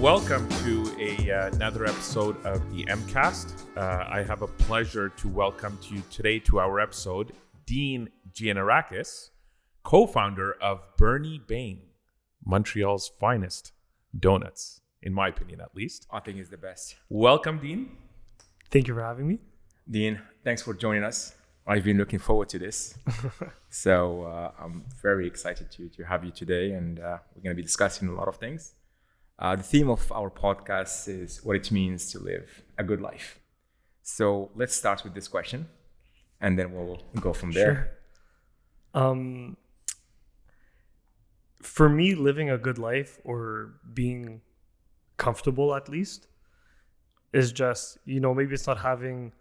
Welcome to another episode of the MCast. I have a pleasure to welcome to you today to our episode, Dean Giannarakis, co-founder of Bernie Beigne, Montreal's finest donuts, in my opinion at least. I think it's the best. Welcome, Dean. Thank you for having me. Dean, thanks for joining us. I've been looking forward to this. So I'm very excited to have you today, and we're going to be discussing a lot of things. The theme of our podcast is what it means to live a good life. So let's start with this question, and then we'll go from there. Sure. For me, living a good life or being comfortable at least is just, maybe it's not having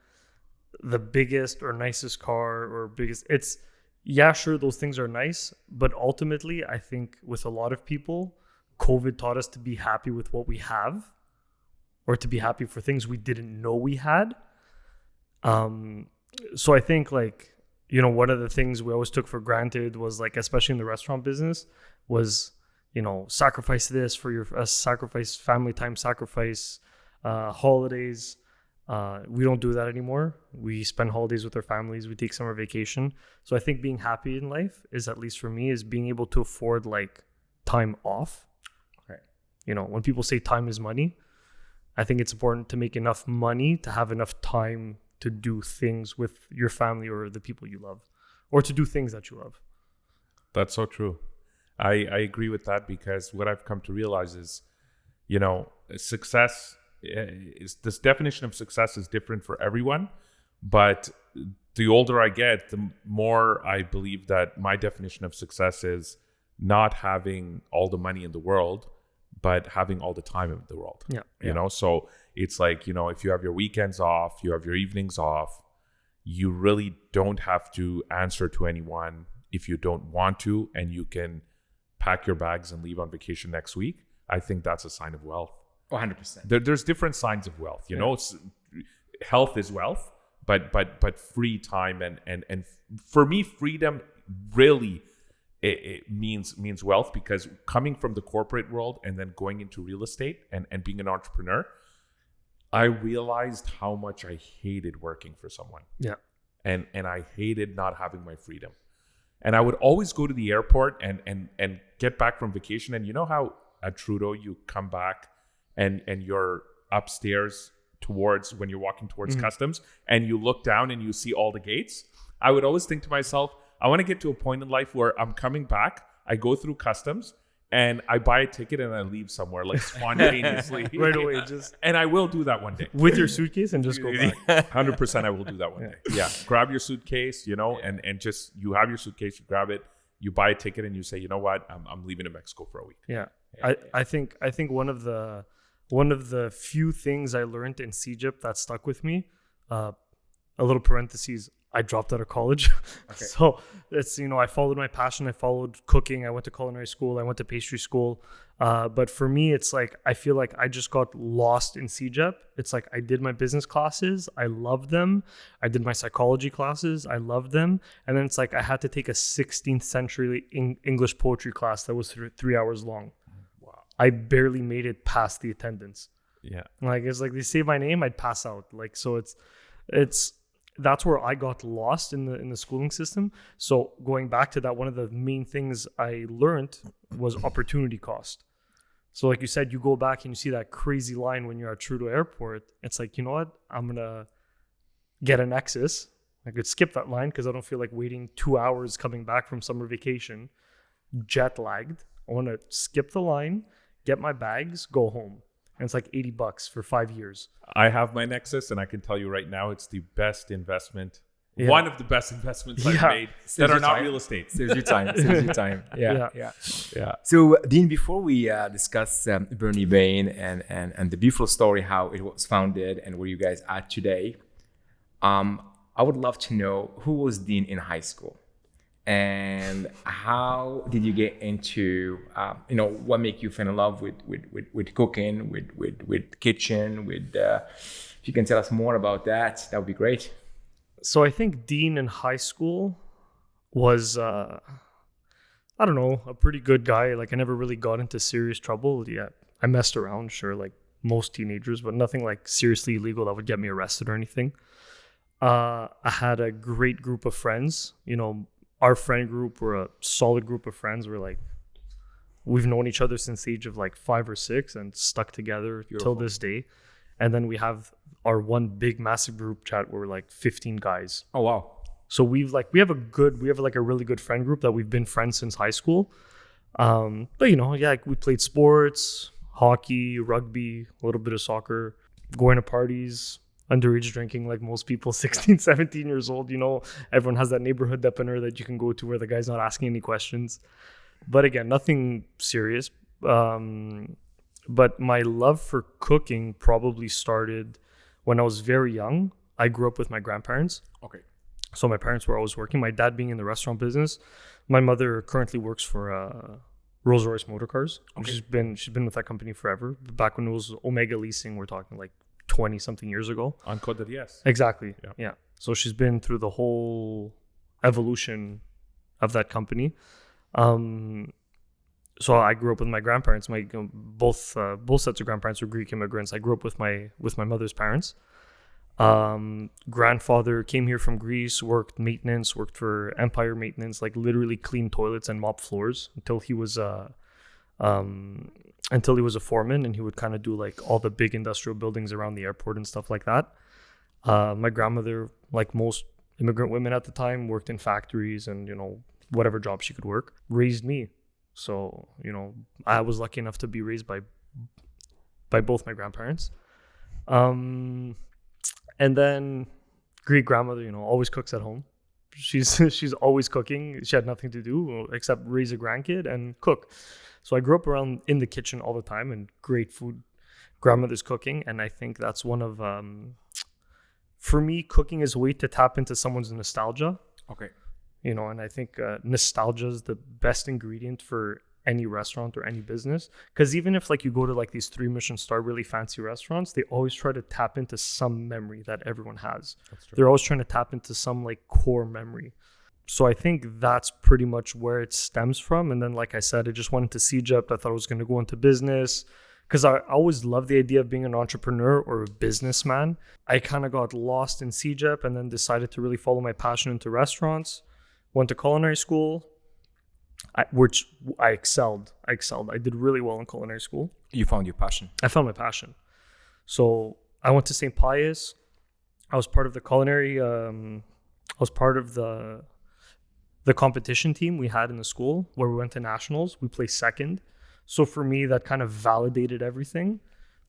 the biggest or nicest car or biggest. It's, yeah, sure, those things are nice. But ultimately, I think with a lot of people, COVID taught us to be happy with what we have, or to be happy for things we didn't know we had. So I think one of the things we always took for granted was especially in the restaurant business was, sacrifice this for your sacrifice family time, sacrifice holidays. We don't do that anymore. We spend holidays with our families. We take summer vacation. So I think being happy in life is, at least for me, is being able to afford time off. When people say time is money, I think it's important to make enough money to have enough time to do things with your family or the people you love, or to do things that you love. That's so true. I agree with that, because what I've come to realize is, success is, this definition of success is different for everyone. But the older I get, the more I believe that my definition of success is not having all the money in the world, but having all the time in the world. So it's if you have your weekends off, you have your evenings off, you really don't have to answer to anyone if you don't want to, and you can pack your bags and leave on vacation next week. I think that's a sign of wealth. 100%. There's different signs of wealth. Health is wealth, but free time and for me, freedom really it means wealth, because coming from the corporate world and then going into real estate and being an entrepreneur, I realized how much I hated working for someone. Yeah. And I hated not having my freedom. And I would always go to the airport and get back from vacation. And you know how at Trudeau you come back and you're upstairs towards, when you're walking towards customs, and you look down and you see all the gates? I would always think to myself, I want to get to a point in life where I'm coming back, I go through customs, and I buy a ticket and I leave somewhere spontaneously. Right away. And I will do that one day. With your suitcase and just go back. 100% I will do that one day. Yeah. Grab your suitcase, and just, you have your suitcase, you grab it, you buy a ticket, and you say, you know what, I'm leaving to Mexico for a week. Yeah. I think one of the few things I learned in Egypt that stuck with me, a little parentheses, I dropped out of college. Okay. So it's, I followed my passion. I followed cooking. I went to culinary school. I went to pastry school. But for me, it's I feel like I just got lost in CEGEP. It's I did my business classes. I loved them. I did my psychology classes. I loved them. And then it's I had to take a 16th century English poetry class that was 3 hours long. Wow. I barely made it past the attendance. Yeah. It's they say my name, I'd pass out. So it's, that's where I got lost in the schooling system. So going back to that, one of the main things I learned was opportunity cost. So like you said, you go back and you see that crazy line when you're at Trudeau Airport. It's you know what? I'm going to get an Nexus. I could skip that line because I don't feel like waiting 2 hours coming back from summer vacation, jet lagged. I want to skip the line, get my bags, go home. And it's $80 for 5 years. I have my Nexus, and I can tell you right now, it's the best investment. Yeah. One of the best investments I've made that are not real estate. Saves you time. Yeah. So, Dean, before we discuss Bernie Beigne and the beautiful story, how it was founded and where you guys are today, I would love to know, who was Dean in high school? And how did you get into, what made you fall in love with cooking, with kitchen, if you can tell us more about that, that would be great. So I think Dean in high school was, I don't know, a pretty good guy. I never really got into serious trouble. Yeah, I messed around, sure, like most teenagers, but nothing like seriously illegal that would get me arrested or anything. I had a great group of friends. You know, our friend group were a solid group of friends. We're like, we've known each other since the age of like 5 or 6 and stuck together till this day. And then we have our one big massive group chat where we're like 15 guys. Oh, wow. So we have like a really good friend group that we've been friends since high school. But you know, yeah, we played sports, hockey, rugby, a little bit of soccer, going to parties, underage drinking like most people, 16, 17 years old. You know, everyone has that neighborhood depanneur that you can go to where the guy's not asking any questions. But again, nothing serious. But my love for cooking probably started when I was very young. I grew up with my grandparents. Okay. So my parents were always working. My dad being in the restaurant business. My mother currently works for Rolls-Royce Motor Cars. Okay. She's been with that company forever. Back when it was Omega Leasing, we're talking like 20 something years ago. On Côte d'Ivoire. Exactly. Yeah. So she's been through the whole evolution of that company. So I grew up with my grandparents. Both sets of grandparents were Greek immigrants. I grew up with my mother's parents. Grandfather came here from Greece, worked for Empire Maintenance, like literally cleaned toilets and mop floors until he was a foreman, and he would kind of do like all the big industrial buildings around the airport and stuff like that. My grandmother, like most immigrant women at the time, worked in factories and, you know, whatever job she could work, raised me. So, you know, I was lucky enough to be raised by both my grandparents. And then Greek grandmother, you know, always cooks at home. She's always cooking. She had nothing to do except raise a grandkid and cook. So I grew up around in the kitchen all the time and great food. Grandmother's cooking. And I think that's one of, for me, cooking is a way to tap into someone's nostalgia. Okay. You know, and I think nostalgia is the best ingredient for any restaurant or any business. Because even if like you go to like these 3 Michelin star really fancy restaurants, they always try to tap into some memory that everyone has. That's true. They're always trying to tap into some like core memory. So I think that's pretty much where it stems from. And then, like I said, I just went into Egypt. I thought I was going to go into business because I always loved the idea of being an entrepreneur or a businessman. I kind of got lost in Egypt and then decided to really follow my passion into restaurants. Went to culinary school, which I excelled. I did really well in culinary school. You found your passion. I found my passion. So I went to St. Pius. I was part of the culinary. I was part of the competition team we had in the school where we went to nationals. We placed second. So for me, that kind of validated everything.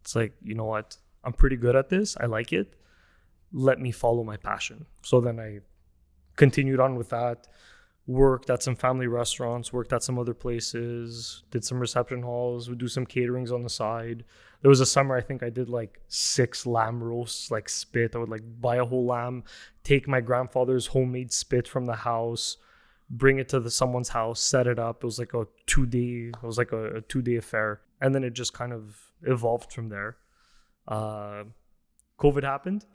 It's like, you know what? I'm pretty good at this. I like it. Let me follow my passion. So then I continued on with that, worked at some family restaurants, worked at some other places, did some reception halls, would do some caterings on the side. There was a summer, I think I did like 6 lamb roasts, like spit. I would like buy a whole lamb, take my grandfather's homemade spit from the house, bring it to someone's house, set it up. It was like a 2-day affair. And then it just kind of evolved from there. COVID happened,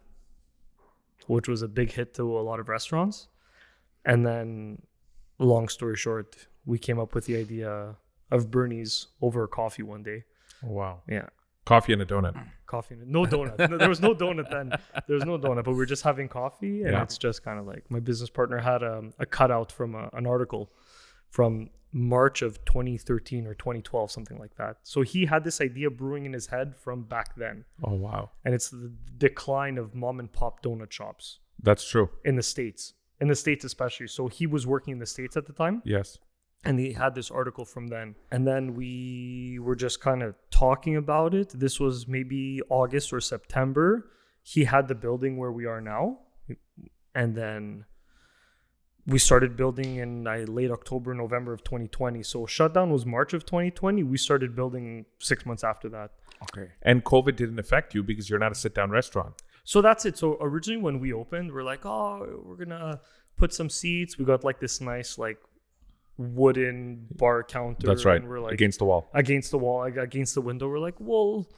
which was a big hit to a lot of restaurants. And then, long story short, we came up with the idea of Bernie's over a coffee one day. Oh, wow. Yeah. Coffee and a donut. No donut. No, there was no donut then. There was no donut, but we were just having coffee. And It's just kind of like my business partner had a cutout from an article from March of 2013 or 2012, something like that. So he had this idea brewing in his head from back then. Oh, wow. And it's the decline of mom and pop donut shops. That's true. In the States especially. So he was working in the States at the time. Yes. And he had this article from then. And then we were just kind of talking about it. This was maybe August or September. He had the building where we are now. And then we started building in late October, November of 2020. So shutdown was March of 2020. We started building 6 months after that. Okay. And COVID didn't affect you because you're not a sit-down restaurant. So that's it. So originally when we opened, we're like, oh, we're going to put some seats. We got like this nice like wooden bar counter. That's right. And we're like, against the wall, against the window. We're like, well,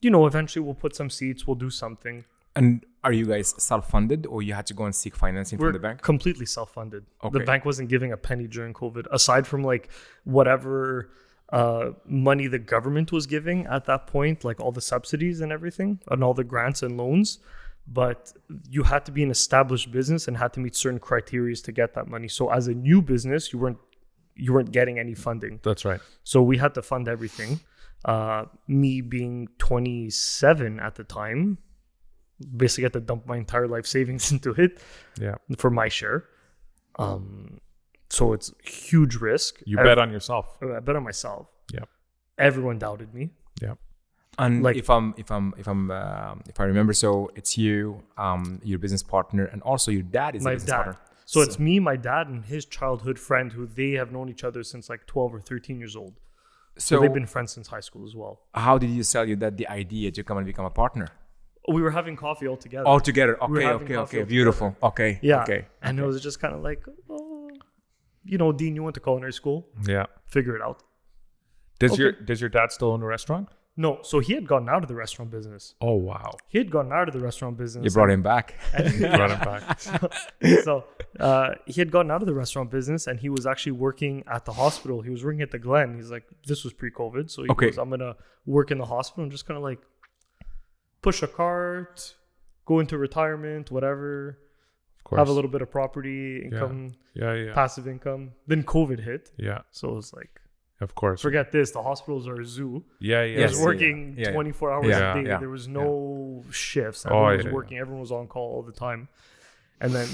you know, eventually we'll put some seats. We'll do something. And are you guys self-funded or you had to go and seek financing from the bank? Completely self-funded. Okay. The bank wasn't giving a penny during COVID, aside from like whatever money the government was giving at that point, like all the subsidies and everything and all the grants and loans. But you had to be an established business and had to meet certain criteria to get that money. So as a new business, you weren't getting any funding. That's right. So we had to fund everything. Me being 27 at the time, basically had to dump my entire life savings into it. Yeah. For my share. So it's huge risk. You bet on yourself. I bet on myself. Yeah. Everyone doubted me. Yeah. And like, if I remember, so it's you, your business partner, and also your dad is a business partner. So it's me, my dad, and his childhood friend, who they have known each other since like 12 or 13 years old. So they've been friends since high school as well. How did you sell your dad the idea to come and become a partner? We were having coffee all together. All together. Okay. Beautiful. Okay. Yeah. Okay. And it was just kind of like, Dean, you went to culinary school. Yeah. Figure it out. Does your dad still own a restaurant? No. So he had gotten out of the restaurant business. Oh, wow. He had gotten out of the restaurant business. You brought him back. Brought him back. So he had gotten out of the restaurant business and he was actually working at the hospital. He was working at the Glen. He's like, this was pre-COVID. So he goes, I'm going to work in the hospital and just kind of like push a cart, go into retirement, whatever. Of course. Have a little bit of property income, passive income. Then COVID hit. Yeah. So it was like, of course. Forget this. The hospitals are a zoo. Yeah. He was working 24 hours a day. There was no shifts. Everyone was working. Everyone was on call all the time. And then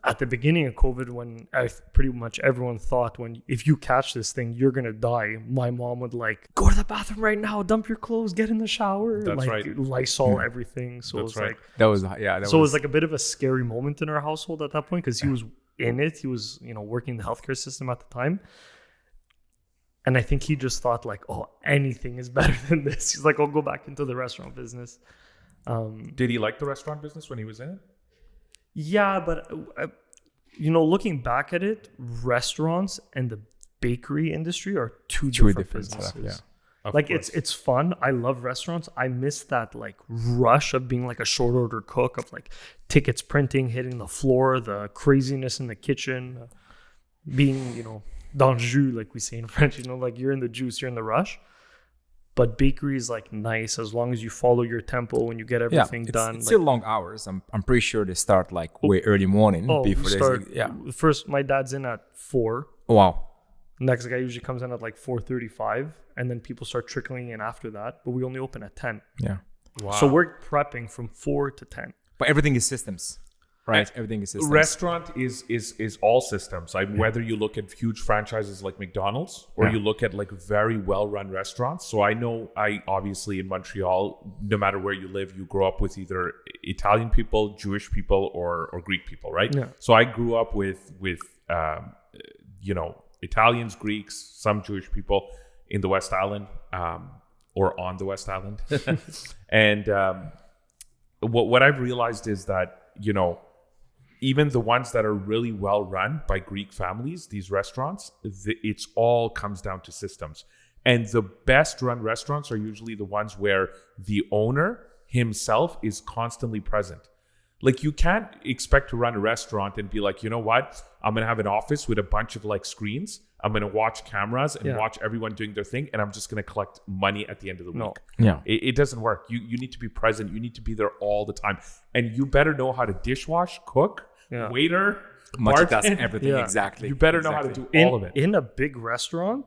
at the beginning of COVID, when pretty much everyone thought if you catch this thing, you're going to die. My mom would like, go to the bathroom right now, dump your clothes, get in the shower. That's like, right. Lysol everything. So That's it was right. like, it was like a bit of a scary moment in our household at that point because he was in it. He was, working in the healthcare system at the time. And I think he just thought like, anything is better than this. He's like, I'll go back into the restaurant business. Did he like the restaurant business when he was in it? Yeah, but looking back at it, restaurants and the bakery industry are two different businesses. Stuff, yeah. Like it's fun. I love restaurants. I miss that like rush of being like a short order cook, of like tickets printing, hitting the floor, the craziness in the kitchen, being, dans le jus, like we say in French, like you're in the juice, you're in the rush. But bakery is like nice as long as you follow your tempo and you get everything done. It's still long hours. I'm pretty sure they start like way early morning. First, my dad's in at 4. Wow. Next guy usually comes in at like 4:35, and then people start trickling in after that. But we only open at 10. Yeah. Wow. So we're prepping from 4 to 10. But everything is systems. Right, everything is systems. Restaurant is all systems. Whether you look at huge franchises like McDonald's or you look at like very well-run restaurants. So I obviously in Montreal, no matter where you live, you grow up with either Italian people, Jewish people, or Greek people, right? Yeah. So I grew up with Italians, Greeks, some Jewish people in the West Island or on the West Island, and what I've realized is that even the ones that are really well run by Greek families, these restaurants, it's all comes down to systems. And the best run restaurants are usually the ones where the owner himself is constantly present. Like you can't expect to run a restaurant and be like, you know what? I'm going to have an office with a bunch of like screens. I'm going to watch cameras and watch everyone doing their thing. And I'm just going to collect money at the end of the week. No. Yeah. It doesn't work. You need to be present. You need to be there all the time. And you better know how to dishwash, cook, waiter, multitask everything. Exactly. You better know how to do all of it. In a big restaurant,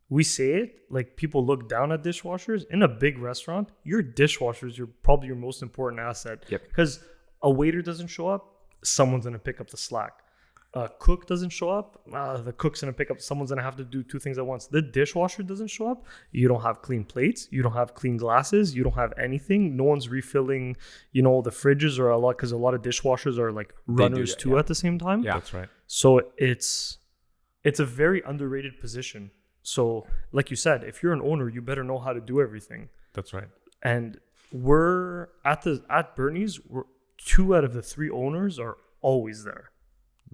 we say it like people look down at dishwashers. In a big restaurant, your dishwasher is probably your most important asset. Yep. Because a waiter doesn't show up, someone's going to pick up the slack. A cook doesn't show up, the cook's going to pick up, someone's going to have to do 2 things at once. The dishwasher doesn't show up, you don't have clean plates, you don't have clean glasses, you don't have anything. No one's refilling, the fridges are because a lot of dishwashers are like runners too at the same time. Yeah, that's right. So it's a very underrated position. So like you said, if you're an owner, you better know how to do everything. That's right. And we're at Bernie's, 2 out of the 3 owners are always there.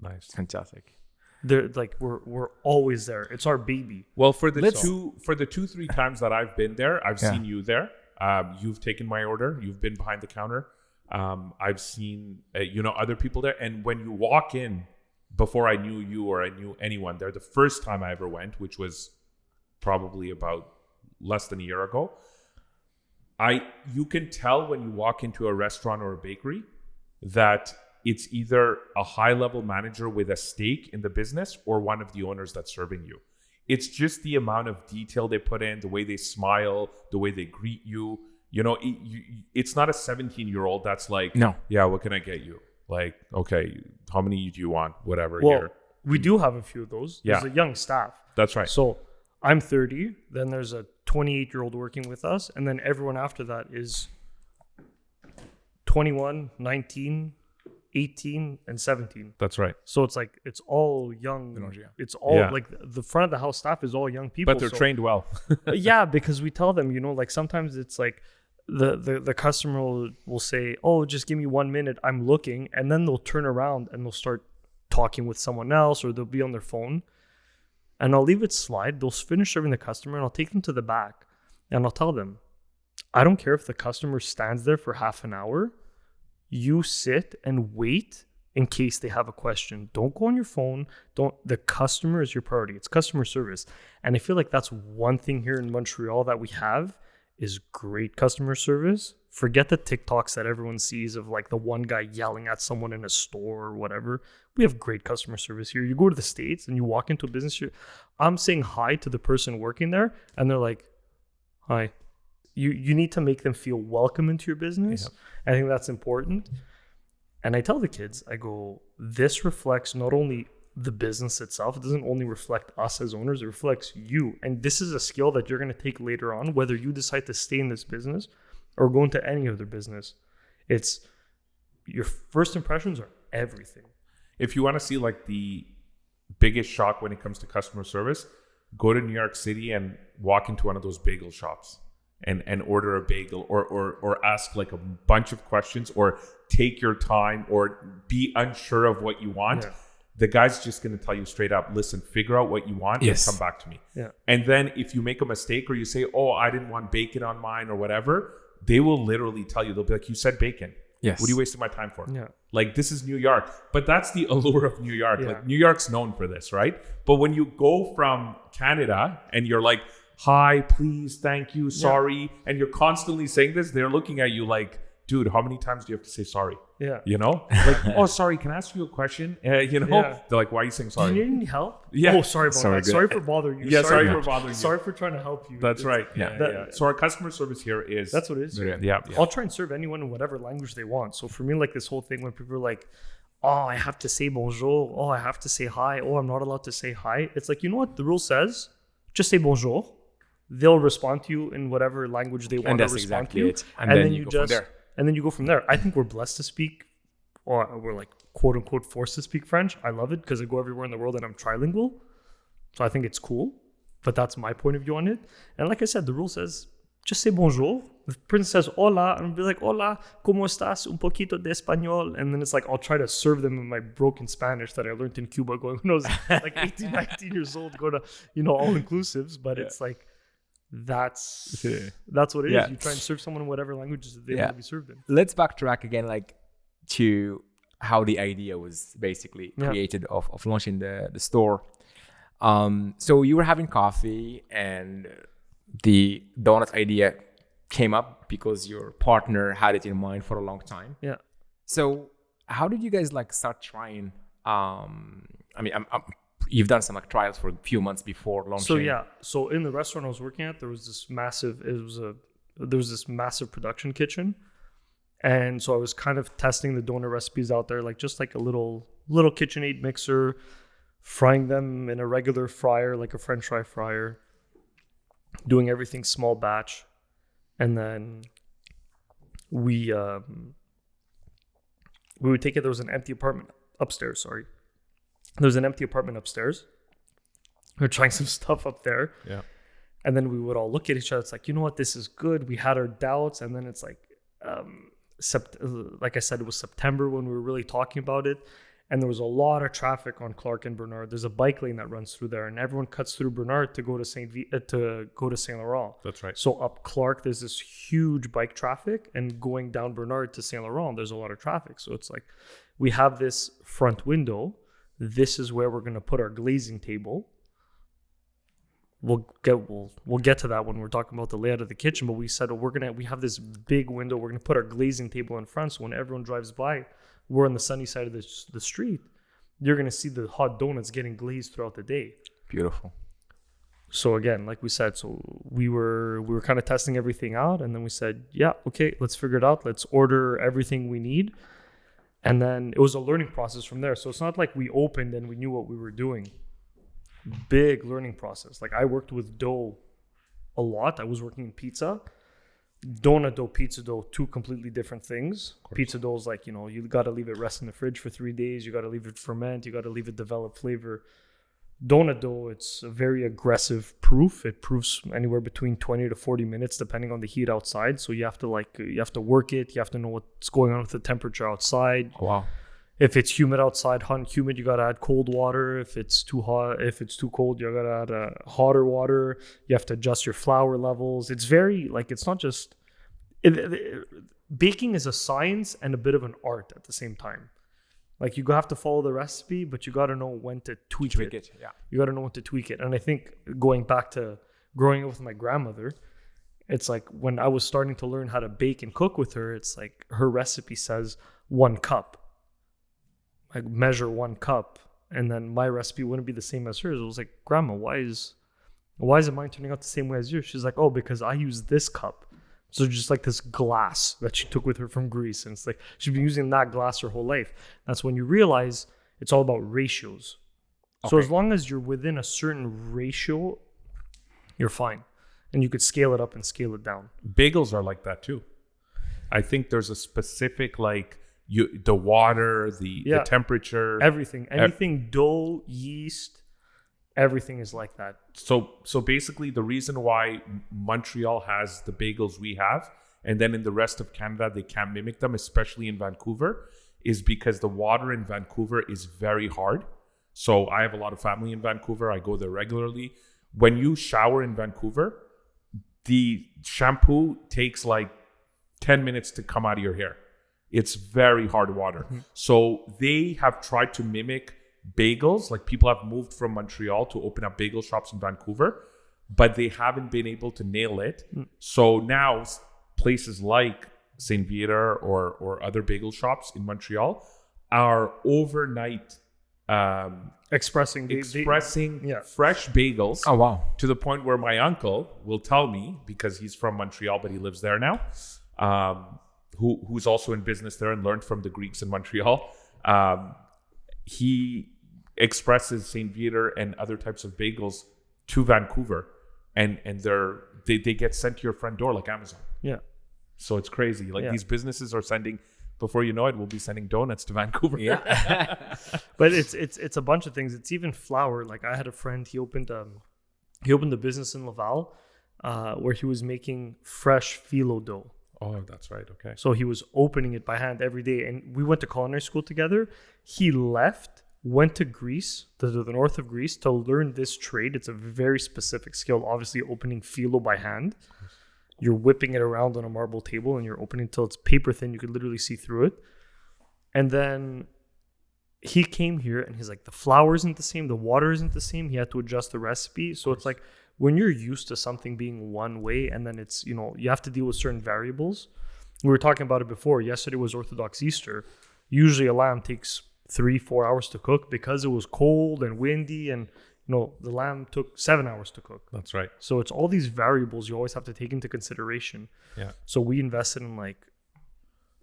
Nice. Fantastic. They're like we're always there. It's our baby. Well, for the 2-3 times that I've been there, I've seen you there. You've taken my order. You've been behind the counter. I've seen other people there. And when you walk in, before I knew you or I knew anyone there, the first time I ever went, which was probably about less than a year ago. You can tell when you walk into a restaurant or a bakery that it's either a high-level manager with a stake in the business or one of the owners that's serving you. It's just the amount of detail they put in, the way they smile, the way they greet you. You know, it's not a 17-year-old that's like, no, yeah, what can I get you? Like, okay, how many do you want? Whatever. Well, here. we do have a few of those. Yeah. There's a young staff. That's right. So I'm 30. Then there's a 28-year-old working with us. And then everyone after that is 21, 19, 18, and 17. That's right. So it's like, it's all young. It's all like the front of the house staff is all young people. But they're trained well. Yeah, because we tell them, you know, like sometimes it's like, the customer will say, oh, just give me 1 minute, I'm looking, and then they'll turn around and they'll start talking with someone else, or they'll be on their phone, and I'll leave it slide. They'll finish serving the customer and I'll take them to the back and I'll tell them, I don't care if the customer stands there for half an hour, you sit and wait in case they have a question. Don't go on your phone. The customer is your priority. It's customer service. And I feel like that's one thing here in Montreal that we have is great customer service. Forget the TikToks that everyone sees of like the one guy yelling at someone in a store or whatever. We have great customer service here. You go to the States and you walk into a business, I'm saying hi to the person working there and they're like, hi. You need to make them feel welcome into your business. Yeah. I think that's important. And I tell the kids, I go, this reflects not only the business itself, it doesn't only reflect us as owners, it reflects you. And this is a skill that you're going to take later on, whether you decide to stay in this business or go into any other business. It's your first impressions are everything. If you want to see like the biggest shock when it comes to customer service, go to New York City and walk into one of those bagel shops and order a bagel or ask like a bunch of questions or take your time or be unsure of what you want. Yeah. The guy's just going to tell you straight up, listen, figure out what you want and come back to me. Yeah. And then if you make a mistake or you say, oh, I didn't want bacon on mine or whatever, they will literally tell you, they'll be like, you said bacon. Yes. What are you wasting my time for? Yeah. Like, this is New York. But that's the allure of New York. Yeah. Like, New York's known for this, right? But when you go from Canada and you're like, hi, please, thank you, sorry, and you're constantly saying this, they're looking at you like, dude, how many times do you have to say sorry? Yeah. You know? Like, oh, sorry, can I ask you a question? You know? Yeah. They're like, why are you saying sorry? Do you need any help? Yeah. Oh, sorry about that. Sorry for bothering you. Yeah, sorry for bothering you. Sorry for trying to help you. That's right. Yeah. So our customer service here is... That's what it is. Yeah. I'll try and serve anyone in whatever language they want. So for me, like this whole thing when people are like, oh, I have to say bonjour. Oh, I have to say hi. Oh, I'm not allowed to say hi. It's like, you know what the rule says? Just say bonjour. They'll respond to you in whatever language they want to respond to you. And then you go from there. And then you go from there. I think we're blessed to speak, or we're like quote unquote forced to speak French. I love it because I go everywhere in the world and I'm trilingual. So I think it's cool. But that's my point of view on it. And like I said, the rule says just say bonjour. The prince says hola, and I'll be like, hola, ¿cómo estás? Un poquito de español. And then it's like, I'll try to serve them in my broken Spanish that I learned in Cuba when I was like 18, 19 years old, go to, all inclusives. But it's like, that's what it is. You try and serve someone in whatever languages they want to be served in. Let's backtrack again, like to how the idea was basically created of launching the store. So you were having coffee and the donut idea came up because your partner had it in mind for a long time. Yeah. So how did you guys like start trying? You've done some like trials for a few months before launching. So in the restaurant I was working at, there was this massive production kitchen. And so I was kind of testing the donut recipes out there, like just like a little KitchenAid mixer, frying them in a regular fryer, like a French fry fryer, doing everything small batch. And then we would take it. There was an empty apartment upstairs. There's an empty apartment upstairs. We were trying some stuff up there. Yeah. And then we would all look at each other. It's like, you know what? This is good. We had our doubts. And then it's like, like I said, it was September when we were really talking about it. And there was a lot of traffic on Clark and Bernard. There's a bike lane that runs through there. And everyone cuts through Bernard to go to Saint Laurent. That's right. So up Clark, there's this huge bike traffic. And going down Bernard to Saint Laurent, there's a lot of traffic. So it's like, we have this front window. This is where we're going to put our glazing table. we'll get to that when we're talking about the layout of the kitchen. But we said, we have this big window. We're gonna put our glazing table in front, so when everyone drives by, we're on the sunny side of the street. You're gonna see the hot donuts getting glazed throughout the day. Beautiful. So again, like we said, so we were kind of testing everything out, and then we said, yeah, okay, let's figure it out. Let's order everything we need. And then it was a learning process from there. So it's not like we opened and we knew what we were doing. Big learning process. Like I worked with dough a lot. I was working in pizza. Donut dough, pizza dough, two completely different things. Pizza dough is like, you got to leave it rest in the fridge for 3 days. You got to leave it ferment. You got to leave it develop flavor. Donut dough, it's a very aggressive proof. It proofs anywhere between 20 to 40 minutes, depending on the heat outside. So you have to work it. You have to know what's going on with the temperature outside. Oh, wow. If it's humid outside, hot and humid, you got to add cold water. If it's too hot, if it's too cold, you got to add hotter water. You have to adjust your flour levels. It's very, it's not just, baking is a science and a bit of an art at the same time. Like you have to follow the recipe, but you got to know when to tweak it. Yeah. You got to know when to tweak it. And I think going back to growing up with my grandmother, it's like when I was starting to learn how to bake and cook with her, it's like her recipe says 1 cup. Like measure 1 cup. And then my recipe wouldn't be the same as hers. It was like, Grandma, why isn't mine turning out the same way as yours? She's like, oh, because I use this cup. So just like this glass that she took with her from Greece. And it's like she's been using that glass her whole life. That's when you realize it's all about ratios. Okay. So as long as you're within a certain ratio, you're fine. And you could scale it up and scale it down. Bagels are like that too. I think there's a specific the water, the temperature. Everything. Anything dough, yeast. Everything is like that. So basically the reason why Montreal has the bagels we have, and then in the rest of Canada, they can't mimic them, especially in Vancouver, is because the water in Vancouver is very hard. So I have a lot of family in Vancouver. I go there regularly. When you shower in Vancouver, the shampoo takes 10 minutes to come out of your hair. It's very hard water. Mm-hmm. So they have tried to mimic bagels. Like people have moved from Montreal to open up bagel shops in Vancouver, but they haven't been able to nail it. So now places like Saint Viateur or other bagel shops in Montreal are overnight expressing fresh bagels. Oh wow. To the point where my uncle will tell me, because he's from Montreal but he lives there now, who's also in business there and learned from the Greeks in Montreal. He expresses Saint Viateur and other types of bagels to Vancouver, and they get sent to your front door like Amazon. Yeah. So it's crazy. These businesses are sending, before you know it, we'll be sending donuts to Vancouver. Yeah. But it's a bunch of things. It's even flour. Like I had a friend, he opened a business in Laval where he was making fresh phyllo dough. Oh, that's right. Okay. So he was opening it by hand every day. And we went to culinary school together. He left, went to Greece, to the north of Greece, to learn this trade. It's a very specific skill, obviously opening phyllo by hand. You're whipping it around on a marble table and you're opening until it's paper thin. You could literally see through it. And then he came here and he's like, the flour isn't the same. The water isn't the same. He had to adjust the recipe. So it's like, when you're used to something being one way and then it's, you have to deal with certain variables. We were talking about it before. Yesterday was Orthodox Easter. Usually a lamb takes 3-4 hours to cook because it was cold and windy, and the lamb took 7 hours to cook. That's right. So it's all these variables you always have to take into consideration. Yeah. So we invested in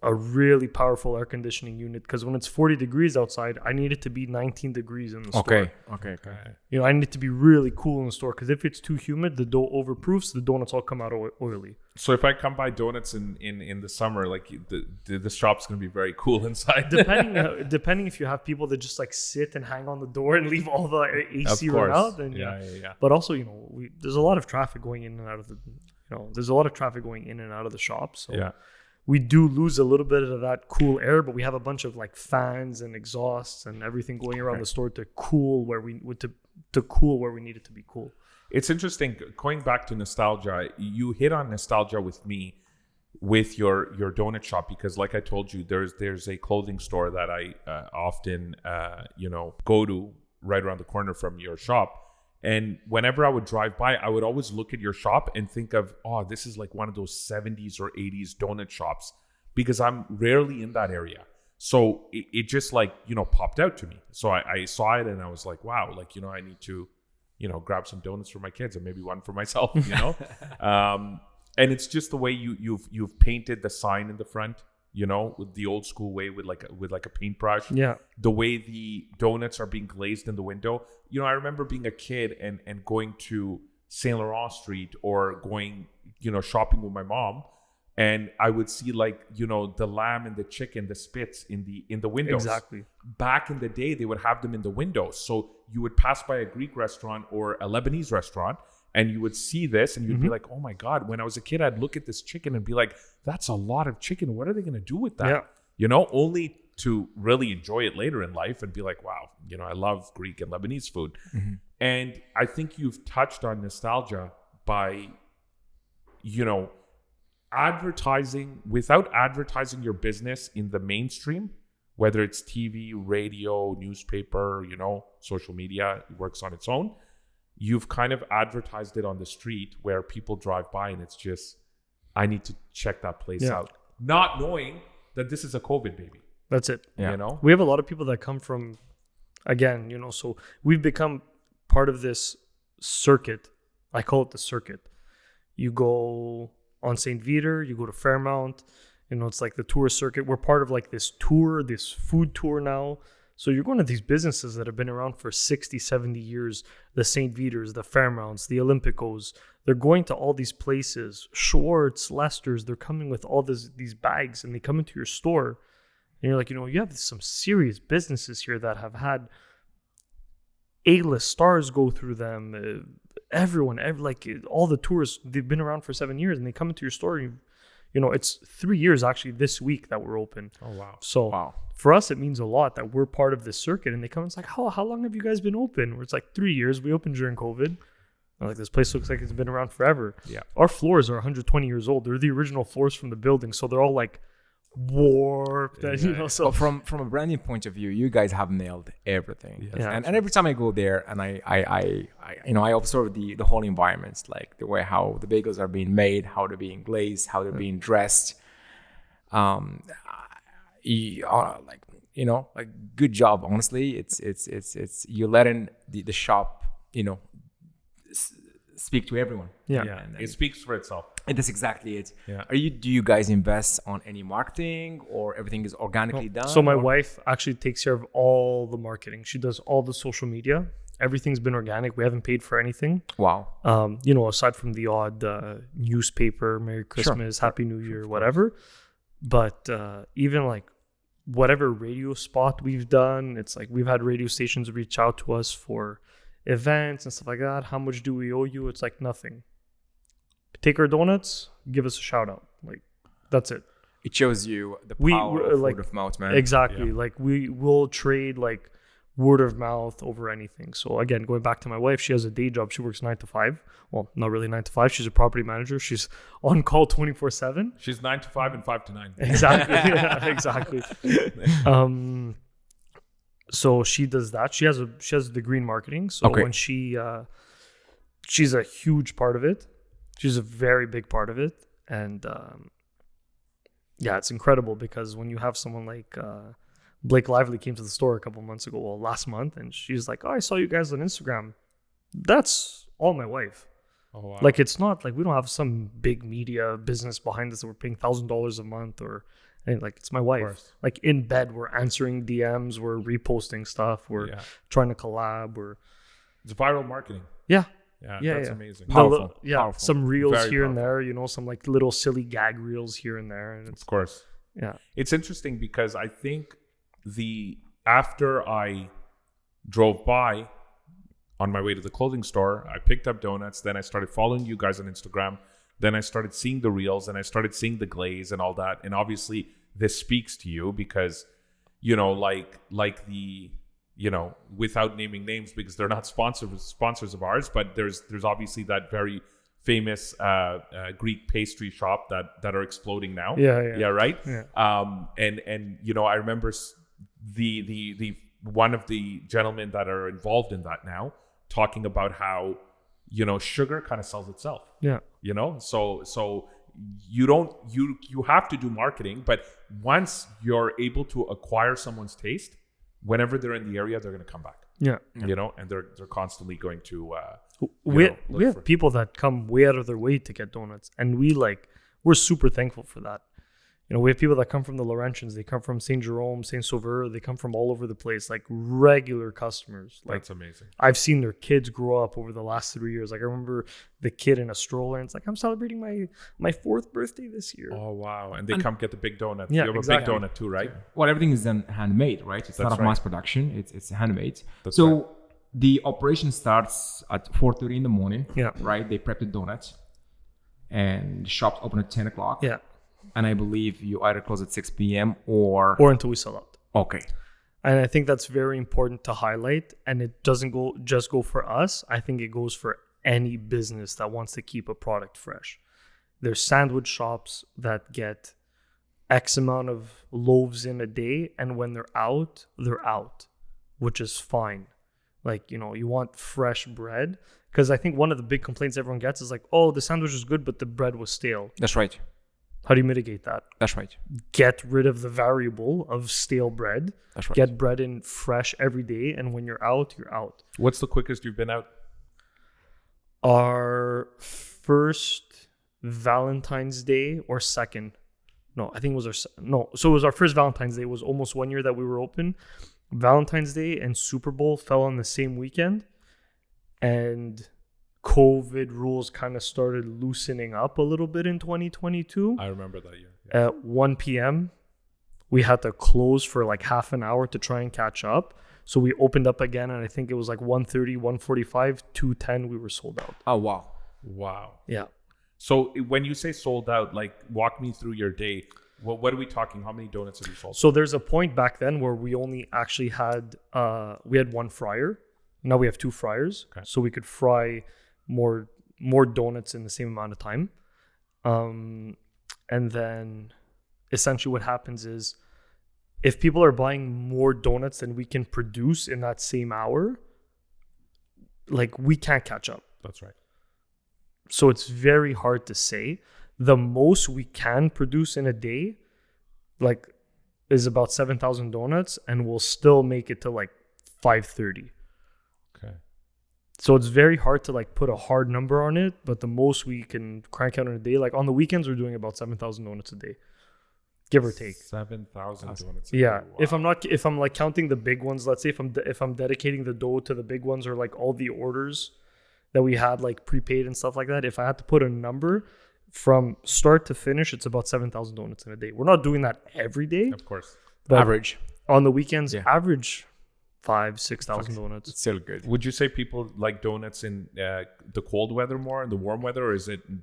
a really powerful air conditioning unit, because when it's 40 degrees outside, I need it to be 19 degrees in the store. Okay. I need it to be really cool in the store, because if it's too humid, the dough overproofs, the donuts all come out oily. So if I come buy donuts in the summer, the shop's going to be very cool inside. Depending if you have people that just sit and hang on the door and leave all the AC run out, then yeah. But also, there's a lot of traffic going in and out of the shop. So yeah. We do lose a little bit of that cool air, but we have a bunch of fans and exhausts and everything going around the store to cool where we need it to be cool. It's interesting going back to nostalgia. You hit on nostalgia with me with your donut shop, because like I told you, there's a clothing store that I often go to right around the corner from your shop, And whenever I would drive by, I would always look at your shop and think of, oh, this is like one of those 70s or 80s donut shops, because I'm rarely in that area. So it just like, popped out to me. So I saw it and I was like, wow, like, I need to, grab some donuts for my kids and maybe one for myself, and it's just the way you've painted the sign in the front, with the old school way with like a paintbrush. Yeah. The way the donuts are being glazed in the window. I remember being a kid and going to Saint Laurent Street or going, shopping with my mom. And I would see like, the lamb and the chicken, the spits in the windows. Exactly. Back in the day, they would have them in the windows. So you would pass by a Greek restaurant or a Lebanese restaurant and you would see this and you'd be like, oh my God, when I was a kid, I'd look at this chicken and be like, that's a lot of chicken. What are they going to do with that? Yeah. Only to really enjoy it later in life and be like, wow, I love Greek and Lebanese food. Mm-hmm. And I think you've touched on nostalgia by, without advertising your business in the mainstream, whether it's TV, radio, newspaper, social media, it works on its own. You've kind of advertised it on the street where people drive by and it's just, I need to check that place out. Not knowing that this is a COVID baby. That's it. Yeah. We have a lot of people that come from, again, so we've become part of this circuit. I call it the circuit. You go on St. Viator, you go to Fairmount, it's like the tourist circuit. We're part of like this tour, this food tour now. So you're going to these businesses that have been around for 60, 70 years, the St. Viators, the Fairmounts, the Olympicos. They're going to all these places, Schwartz, Lester's. They're coming with all these bags and they come into your store. And you're like, you have some serious businesses here that have had A-list stars go through them. Everyone, all the tourists, they've been around for 7 years and they come into your store. And it's 3 years actually this week that we're open. Oh, wow. So for us, it means a lot that we're part of this circuit. And they come and it's like, how long have you guys been open? Where it's like 3 years. We opened during COVID. I'm like, this place looks like it's been around forever. Yeah. Our floors are 120 years old. They're the original floors from the building. So they're all like warped. So from a branding point of view, you guys have nailed everything. Yes. And every time I go there and I observe the whole environment, like the way how the bagels are being made, how they're being glazed, how they're being dressed. Good job. Honestly, it's you're letting the shop, speak to everyone. Yeah. And it speaks for itself. And that's exactly it. Yeah. Do you guys invest on any marketing or everything is organically done? So my wife actually takes care of all the marketing. She does all the social media. Everything's been organic. We haven't paid for anything. Wow. Aside from the odd newspaper, Merry Christmas, Happy New Year, whatever. But even like whatever radio spot we've done, it's like we've had radio stations reach out to us for events and stuff like that. How much do we owe you? It's like nothing. Take our donuts, give us a shout out. Like that's it. It shows you the power of word of mouth, man. Exactly. Yeah. Like we will trade like word of mouth over anything. So again, going back to my wife, she has a day job. She works 9 to 5. Well, not really 9 to 5. She's a property manager. She's on call 24/7. She's 9 to 5 and 5 to 9. Exactly. Yeah, exactly. So she does that. She has a degree in marketing. So when she's a huge part of it. She's a very big part of it. And it's incredible because when you have someone like Blake Lively came to the store a couple months ago, last month, and she's like, oh, I saw you guys on Instagram. That's all my wife. Oh, wow. Like, it's not like we don't have some big media business behind us that we're paying $1,000 a month or anything. Like, it's my wife. Like, in bed, we're answering DMs, we're reposting stuff, we're trying to collab. It's viral marketing. Yeah. Yeah, that's amazing. Powerful. Powerful. Some reels Very here powerful. and there, some like little silly gag reels here and there. And of course. Yeah. It's interesting because I think after I drove by on my way to the clothing store, I picked up donuts. Then I started following you guys on Instagram. Then I started seeing the reels and I started seeing the glaze and all that. And obviously this speaks to you because, like the, without naming names because they're not sponsors of ours, but there's obviously that very famous Greek pastry shop that are exploding now. Yeah. Right. Yeah. And I remember the one of the gentlemen that are involved in that now talking about how, you know, sugar kind of sells itself. Yeah. You know, so you have to do marketing, but once you're able to acquire someone's taste, whenever they're in the area, they're going to come back. Yeah. You know, and they're constantly going to we have people that come way out of their way to get donuts, and we're super thankful for that. You know, we have people that come from the Laurentians, they come from Saint Jerome, Saint Sauveur, they come from all over the place, like regular customers. Like, that's amazing. I've seen their kids grow up over the last 3 years. Like, I remember the kid in a stroller, and it's like, I'm celebrating my 4th birthday this year. Oh wow! And they come get the big donut. Yeah, you have exactly. a big donut too, right? Well, everything is then handmade, right? It's not of mass production. It's handmade. That's so right. the operation starts at 4:30 in the morning. Yeah. Right. They prep the donuts, and the shops open at 10 o'clock. Yeah. And I believe you either close at 6 p.m. or until we sell out. Okay. And I think that's very important to highlight. And it doesn't go for us. I think it goes for any business that wants to keep a product fresh. There's sandwich shops that get X amount of loaves in a day, and when they're out, which is fine. Like, you know, you want fresh bread, because I think one of the big complaints everyone gets is like, oh, the sandwich was good, but the bread was stale. That's right. How do you mitigate that? That's right. Get rid of the variable of stale bread. That's right. Get bread in fresh every day, and when you're out, you're out. What's the quickest you've been out? Our first Valentine's Day or second. No, I think it was so it was our first Valentine's Day. It was almost 1 year that we were open. Valentine's Day and Super Bowl fell on the same weekend, and COVID rules kind of started loosening up a little bit in 2022. I remember that year. Yeah. At 1 p.m., we had to close for like half an hour to try and catch up. So we opened up again, and I think it was like 1:30, 1:45, 2:10, we were sold out. Oh, wow. Wow. Yeah. So when you say sold out, like walk me through your day. What are we talking? How many donuts have you sold? So there's a point back then where we only actually had, we had one fryer. Now we have 2 fryers. Okay. So we could fry more donuts in the same amount of time. And then essentially what happens is, if people are buying more donuts than we can produce in that same hour, like, we can't catch up. That's right. So it's very hard to say. The most we can produce in a day, like, is about 7,000 donuts, and we'll still make it to like 5:30. Okay. So it's very hard to like put a hard number on it, but the most we can crank out in a day, like on the weekends, we're doing about 7,000 donuts a day, give or take. 7,000 donuts. Yeah. Wow. If I'm like counting the big ones, let's say if I'm dedicating the dough to the big ones, or like all the orders that we had like prepaid and stuff like that, if I had to put a number from start to finish, it's about 7,000 donuts in a day. We're not doing that every day. Of course. But average. On the weekends, Yeah. average 5,000-6,000 donuts. It's still good. Would you say people like donuts in the cold weather more and the warm weather, or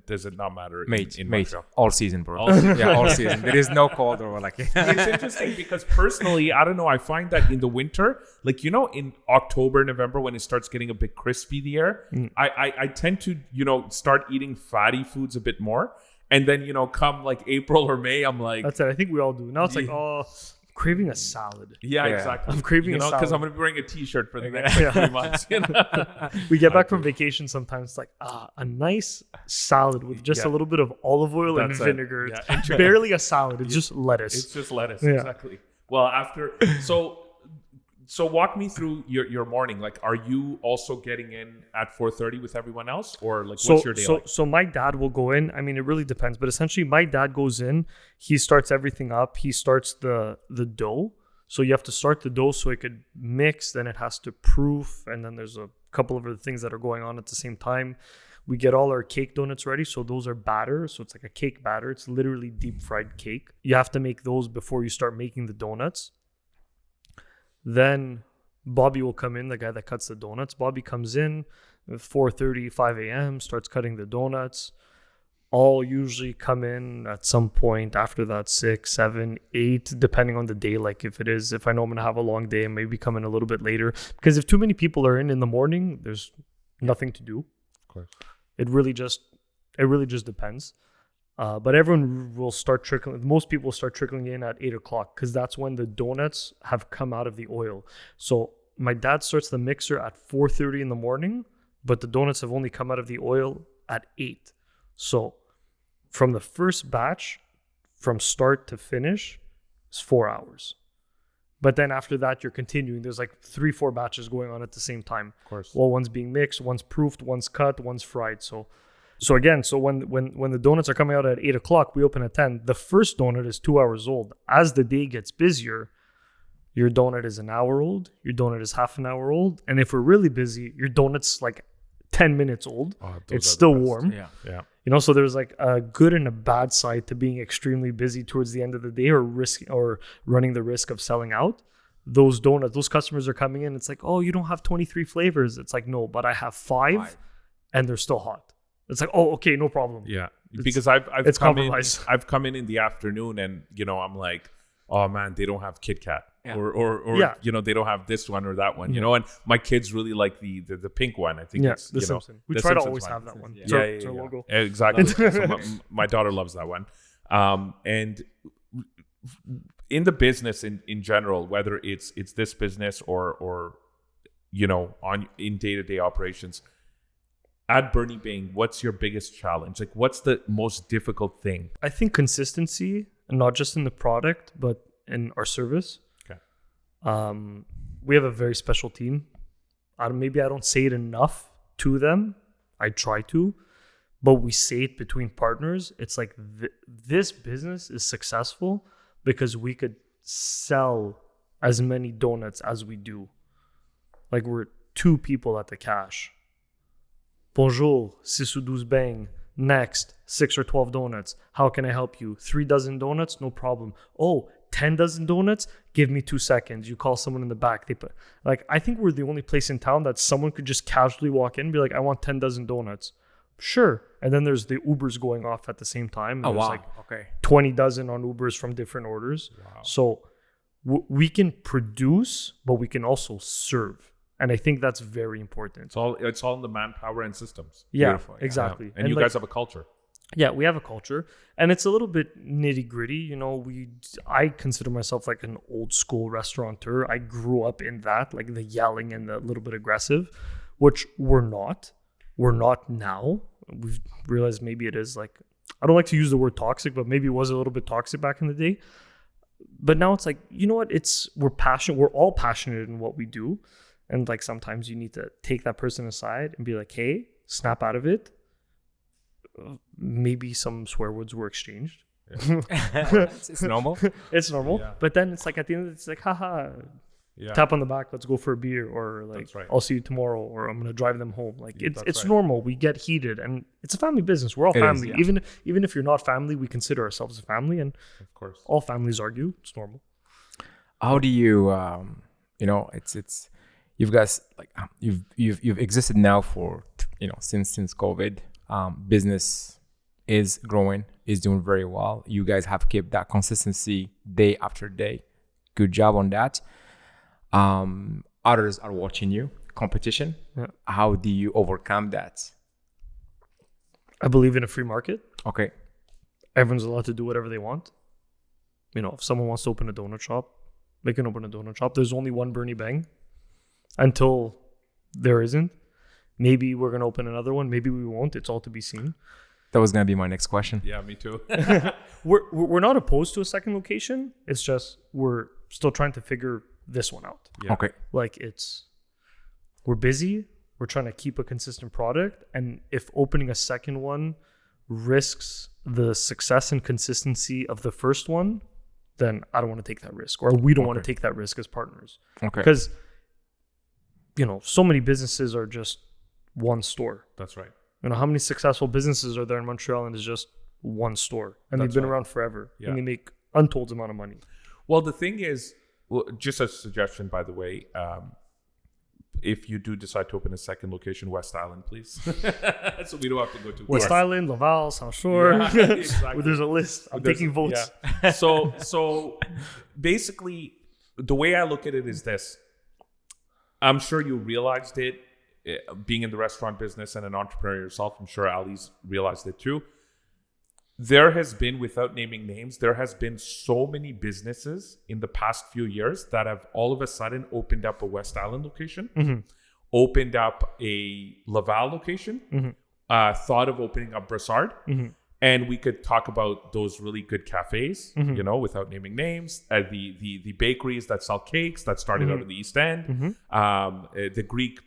does it not matter in Montreal? All season, bro. All season. Yeah, all season. There is no cold or like. It's interesting because personally, I don't know, I find that in the winter, like, you know, in October, November, when it starts getting a bit crispy, the air, I tend to, you know, start eating fatty foods a bit more. And then, you know, come like April or May, I'm like... That's it. I think we all do. Now it's like, craving a salad. Yeah, exactly. I'm craving a salad. Because I'm going to be wearing a t-shirt for the next 3 months. You know? We get back from vacation sometimes, it's like, a nice salad with just a little bit of olive oil and vinegar. Yeah. It's barely a salad. It's just lettuce. It's just lettuce, exactly. Well, So walk me through your morning. Like, are you also getting in at 4:30 with everyone else, or like what's your day like? So my dad will go in. I mean, it really depends, but essentially my dad goes in. He starts everything up. He starts the dough. So you have to start the dough so it could mix. Then it has to proof, and then there's a couple of other things that are going on at the same time. We get all our cake donuts ready. So those are batter. So it's like a cake batter. It's literally deep fried cake. You have to make those before you start making the donuts. Then Bobby will come in, the guy that cuts the donuts. Bobby comes in at 4:30, 5 a.m., starts cutting the donuts. All usually come in at some point after that, 6, 7, 8, depending on the day. Like if I know I'm going to have a long day, I maybe come in a little bit later. Because if too many people are in the morning, there's nothing to do. Of course. It really just depends. But everyone will start trickling. Most people start trickling in at 8 o'clock because that's when the donuts have come out of the oil. So my dad starts the mixer at 4:30 in the morning, but the donuts have only come out of the oil at 8. So from the first batch, from start to finish, is 4 hours. But then after that, you're continuing. There's like 3-4 batches going on at the same time. Of course. Well, one's being mixed, one's proofed, one's cut, one's fried. So when the donuts are coming out at 8 o'clock, we open at 10. The first donut is 2 hours old. As the day gets busier, your donut is an hour old, your donut is half an hour old. And if we're really busy, your donut's like 10 minutes old. It's still warm. Yeah. You know, so there's like a good and a bad side to being extremely busy towards the end of the day or running the risk of selling out. Those donuts, those customers are coming in. It's like, oh, you don't have 23 flavors. It's like, no, but I have 5 and they're still hot. It's like, oh, okay, no problem. Yeah, because I've come in the afternoon and, you know, I'm like, oh man, they don't have Kit Kat. Yeah. Or you know, they don't have this one or that one, you know, and my kids really like the pink one. I think it's the Simpson. We try to always have that one. It's our logo. Exactly. So my daughter loves that one. And in the business in general, whether it's this business or you know, in day-to-day operations, at Bernie Beigne, what's your biggest challenge? Like, what's the most difficult thing? I think consistency, and not just in the product, but in our service. Okay. We have a very special team. Maybe I don't say it enough to them. I try to, but we say it between partners. It's like this business is successful because we could sell as many donuts as we do. Like, we're 2 people at the cash. Bonjour, 6 ou 12 bang. Next, 6 or 12 donuts. How can I help you? 3 dozen donuts? No problem. Oh, 10 dozen donuts? Give me 2 seconds. You call someone in the back. I think we're the only place in town that someone could just casually walk in and be like, I want 10 dozen donuts. Sure. And then there's the Ubers going off at the same time. And there's 20 dozen on Ubers from different orders. Wow. So we can produce, but we can also serve. And I think that's very important. It's all in the manpower and systems. Yeah, beautiful. Exactly. Yeah. And you guys have a culture. Yeah, we have a culture, and it's a little bit nitty gritty. You know, I consider myself like an old school restaurateur. I grew up in that, like the yelling and the little bit aggressive, which we're not. We're not now. We've realized maybe it is like, I don't like to use the word toxic, but maybe it was a little bit toxic back in the day. But now it's like, you know what? We're passionate. We're all passionate in what we do. And like sometimes you need to take that person aside and be like, hey, snap out of it. Maybe some swear words were exchanged. Yeah. It's normal. It's normal. Yeah. But then it's like at the end, it's like, haha, tap on the back, let's go for a beer. Or like, I'll see you tomorrow, or I'm going to drive them home. Like it's normal. We get heated, and it's a family business. We're all family. Even if you're not family, we consider ourselves a family. And of course, all families argue. It's normal. How do you, you know, it's, you've guys like you've existed now for, you know, since COVID. Business is growing, is doing very well. You guys have kept that consistency day after day. Good job on that. Others are watching you. Competition. Yeah. How do you overcome that? I believe in a free market. Okay. Everyone's allowed to do whatever they want. You know, if someone wants to open a donut shop, they can open a donut shop. There's only one Bernie Beigne. Until there isn't. Maybe we're going to open another one. Maybe we won't. It's all to be seen. That was going to be my next question. Yeah, me too. We're not opposed to a second location. It's just we're still trying to figure this one out. Yeah. Okay. Like we're busy. We're trying to keep a consistent product. And if opening a second one risks the success and consistency of the first one, then I don't want to take that risk. Or we don't want to take that risk as partners. Okay. Because, you know, so many businesses are just one store. That's right. You know, how many successful businesses are there in Montreal and it's just one store? And they've been around forever. Yeah. And they make untold amount of money. Well, the thing is, just a suggestion, by the way, if you do decide to open a second location, West Island, please. So we don't have to go to West Island, Laval, South Shore. Yeah, exactly. There's a list. I'm taking votes. Yeah. So basically, the way I look at it is this. I'm sure you realized it, being in the restaurant business and an entrepreneur yourself. I'm sure Ali's realized it too. there has been, without naming names, there has been so many businesses in the past few years that have all of a sudden opened up a West Island location, opened up a Laval location, thought of opening up Brossard. And we could talk about those really good cafes, you know, without naming names, the bakeries that sell cakes that started out in the East End, the Greek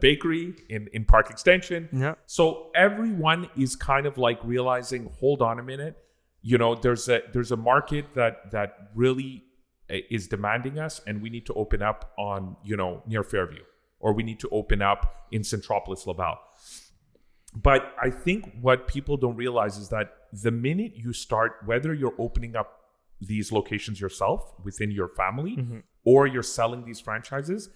bakery in Park Extension. Yeah. So everyone is kind of like realizing, hold on a minute, you know, there's a market that really is demanding us, and we need to open up on, you know, near Fairview, or we need to open up in Centropolis, Laval. But I think what people don't realize is that the minute you start, whether you're opening up these locations yourself within your family, or you're selling these franchises,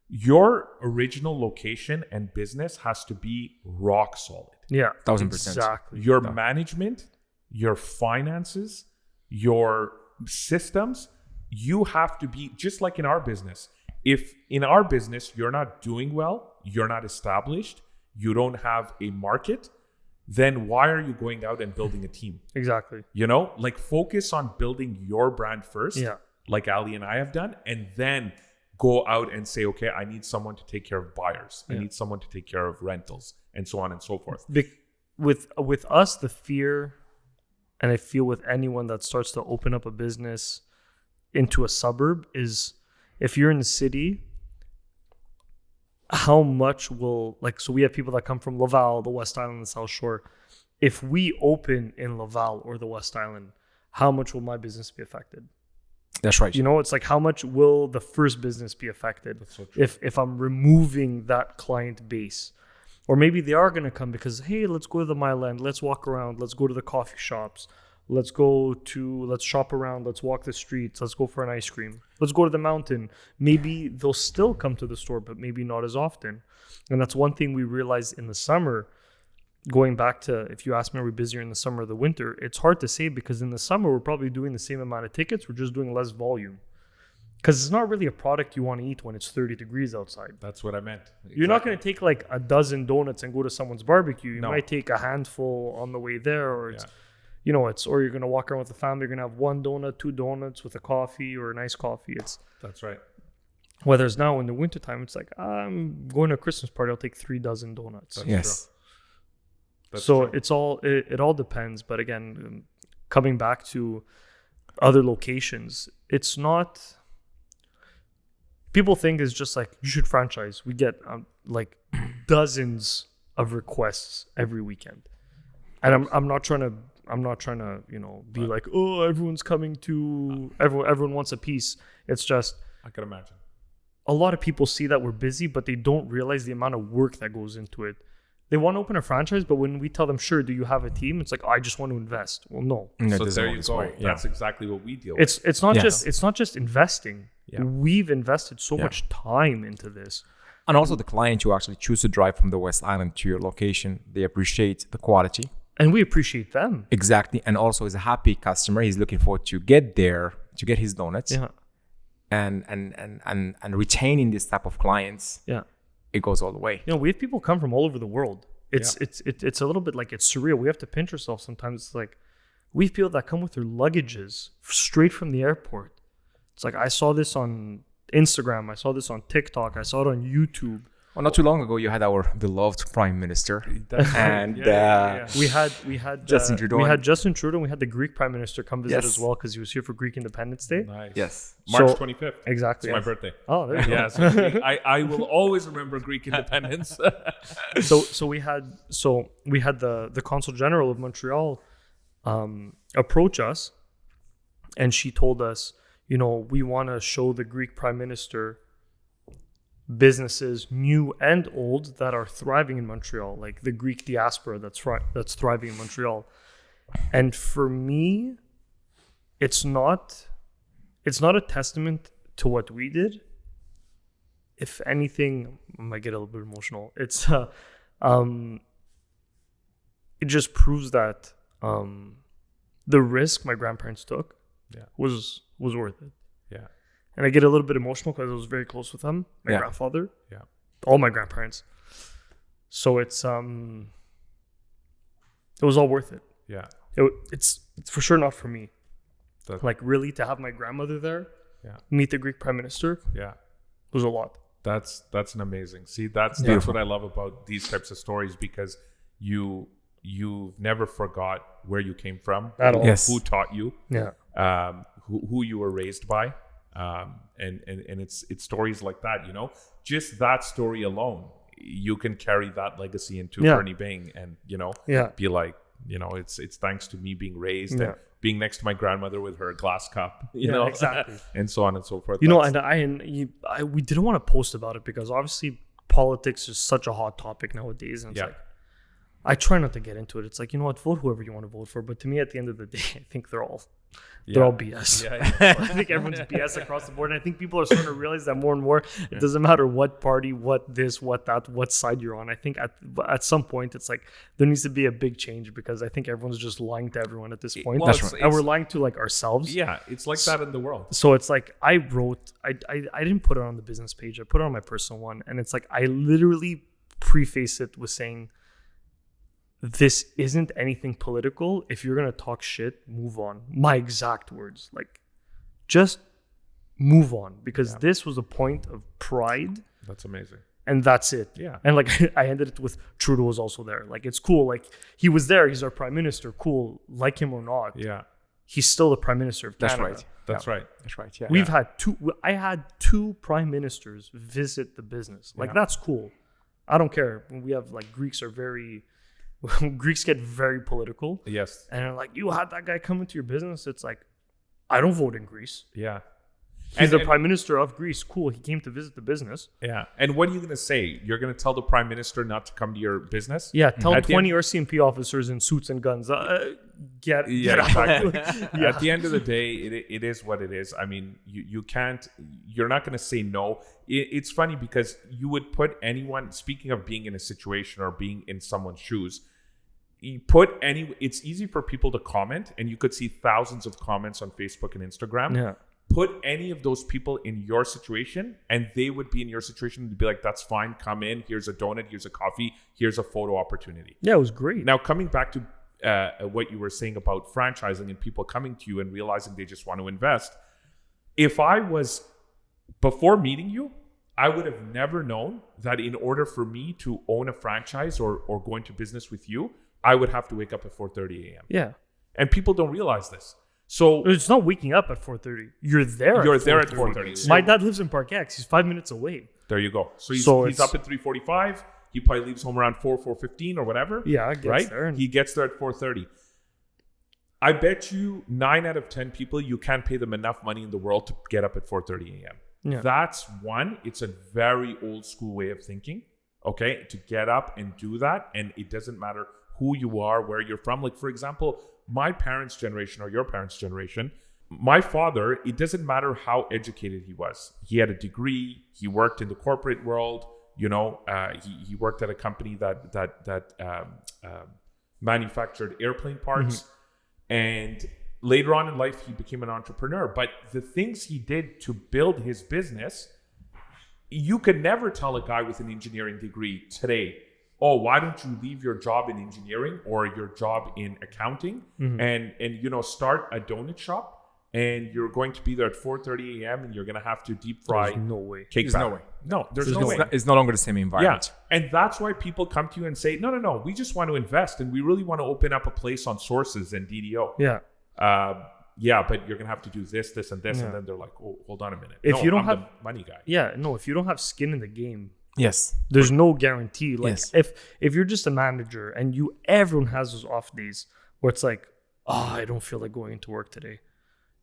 your original location and business has to be rock solid. Yeah, 1000%. Exactly. Your management, your finances, your systems, you have to be just like in our business. If in our business you're not doing well, you're not established, you don't have a market, then why are you going out and building a team? Exactly. You know, like focus on building your brand first, like Ali and I have done, and then go out and say, okay, I need someone to take care of buyers. I need someone to take care of rentals, and so on and so forth. With us, the fear, and I feel with anyone that starts to open up a business into a suburb, is if you're in the city, how much will, like, so we have people that come from Laval, the West Island, the South Shore. If we open in Laval or the West Island, how much will my business be affected? That's right. You know, it's like, how much will the first business be affected so true. if I'm removing that client base? Or maybe they are going to come because, hey, let's go to the Mile End, let's walk around, let's go to the coffee shops, let's shop around, let's walk the streets, let's go for an ice cream, let's go to the mountain. Maybe they'll still come to the store, but maybe not as often. And that's one thing we realized in the summer, going back to, if you ask me, are we busier in the summer or the winter? It's hard to say, because in the summer, we're probably doing the same amount of tickets. We're just doing less volume. Because it's not really a product you want to eat when it's 30 degrees outside. That's what I meant. Exactly. You're not going to take like a dozen donuts and go to someone's barbecue. You No. might take a handful on the way there, or it's, you know, or you're going to walk around with the family. You're going to have one donut, two donuts with a coffee or a nice coffee. That's right. Whereas now in the wintertime, it's like, I'm going to a Christmas party, I'll take 3 dozen donuts. That's yes. true. That's So true. it all depends. But again, coming back to other locations, it's not, people think it's just like, you should franchise. We get like dozens of requests every weekend. And I'm not trying to, you know, be like, oh, everyone's coming to, everyone wants a piece. It's just, I can imagine. a lot of people see that we're busy, but they don't realize the amount of work that goes into it. They want to open a franchise, but when we tell them, sure, do you have a team? It's like, I just want to invest. Well, no. So there you go. That's exactly what we deal with. It's not just investing. Yeah. We've invested so much time into this. And also the client who actually choose to drive from the West Island to your location, they appreciate the quality. And we appreciate them. Exactly. And also is a happy customer. He's looking forward to get there, to get his donuts. Yeah. And retaining this type of clients. Yeah. It goes all the way. You know, we have people come from all over the world. It's a little bit like, it's surreal. We have to pinch ourselves sometimes. It's like, we have people that come with their luggages straight from the airport. It's like, I saw this on Instagram. I saw this on TikTok. I saw it on YouTube. Well, not too long ago, you had our beloved Prime Minister, and we had Justin Trudeau. We had Justin Trudeau. And we had the Greek Prime Minister come visit Yes. as well, because he was here for Greek Independence Day. Nice. Yes. March So- 25th. Exactly. It's my birthday. Oh, there you go. Yeah, so I will always remember Greek independence. So we had the Consul General of Montreal approach us, and she told us, you know, we want to show the Greek Prime Minister businesses, new and old, that are thriving in Montreal, like the Greek diaspora that's thriving in Montreal. And for me, it's not a testament to what we did. If anything, I might get a little bit emotional. It's it just proves that the risk my grandparents took was worth it. Yeah. And I get a little bit emotional because I was very close with them, my grandfather, all my grandparents. So it's It was all worth it. Yeah. It's for sure not for me. That, like really to have my grandmother there, yeah, meet the Greek prime minister. Yeah. Was a lot. That's an amazing. See, that's what I love about these types of stories, because you've never forgot where you came from, at all. Yes. Who taught you, who you were raised by, and it's stories like that. Just that story alone, you can carry that legacy into Bernie Beigne, and be like, it's thanks to me being raised and being next to my grandmother with her glass cup, exactly, and so on and so forth. We didn't want to post about it because obviously politics is such a hot topic nowadays, and it's like, I try not to get into it. It's like, vote whoever you want to vote for, but to me, at the end of the day, I think they're all BS. I think everyone's BS across the board, and I think people are starting to realize that more and more. It doesn't matter what party, what this, what that, what side you're on. I think at some point, it's like there needs to be a big change, because I think everyone's just lying to everyone at this point. Well, and we're lying to like ourselves. Yeah, it's like that in the world. So it's like I didn't put it on the business page. I put it on my personal one, and it's like I literally preface it with saying, this isn't anything political. If you're going to talk shit, move on. My exact words. Like, just move on. Because this was a point of pride. That's amazing. And that's it. Yeah. And like, I ended it with Trudeau was also there. Like, it's cool. Like, he was there. He's our prime minister. Cool. Like him or not. Yeah. He's still the prime minister of Canada. That's right. That's right. Yeah. We've had I had two prime ministers visit the business. Like, that's cool. I don't care. We have like Greeks get very political. Yes. And they're like, you had that guy come into your business. It's like, I don't vote in Greece. Yeah. He's the prime minister of Greece. Cool. He came to visit the business. Yeah. And what are you going to say? You're going to tell the prime minister not to come to your business? Yeah. Tell 20 RCMP officers in suits and guns. Get exactly. At the end of the day, it is what it is. I mean, you're not going to say no. It's funny because you would put anyone, speaking of being in a situation or being in someone's shoes, it's easy for people to comment, and you could see thousands of comments on Facebook and Instagram. Yeah. Put any of those people in your situation, and they would be in your situation to be like, that's fine, come in, here's a donut, here's a coffee, here's a photo opportunity. Yeah, it was great. Now, coming back to what you were saying about franchising and people coming to you and realizing they just want to invest. Before meeting you, I would have never known that in order for me to own a franchise or go into business with you, I would have to wake up at 4:30 a.m. Yeah. And people don't realize this. So it's not waking up at 4:30. You're there at 4:30. So my dad lives in Park X. He's 5 minutes away. There you go. So he's up at 3:45. He probably leaves home around 4:15 or whatever. Yeah, gets there. He gets there at 4:30. I bet you 9 out of 10 people, you can't pay them enough money in the world to get up at 4:30 a.m. Yeah. That's one. It's a very old school way of thinking. Okay, to get up and do that, and it doesn't matter who you are, where you're from. Like, for example, my parents' generation or your parents' generation, my father, it doesn't matter how educated he was. He had a degree. He worked in the corporate world. He worked at a company that manufactured airplane parts. Mm-hmm. And later on in life, he became an entrepreneur. But the things he did to build his business, you could never tell a guy with an engineering degree today, oh, why don't you leave your job in engineering or your job in accounting and start a donut shop, and you're going to be there at 4:30 a.m. and you're going to have to deep fry There's no way. cake batter. No, there's no way. It's no longer the same environment. Yeah. And that's why people come to you and say, no, we just want to invest and we really want to open up a place on Sources and DDO. Yeah. But you're going to have to do this, and this. Yeah. And then they're like, oh, hold on a minute. If you don't have the money guy. Yeah, no, if you don't have skin in the game, yes, there's no guarantee. Like if you're just a manager and everyone has those off days where it's like, I don't feel like going into work today.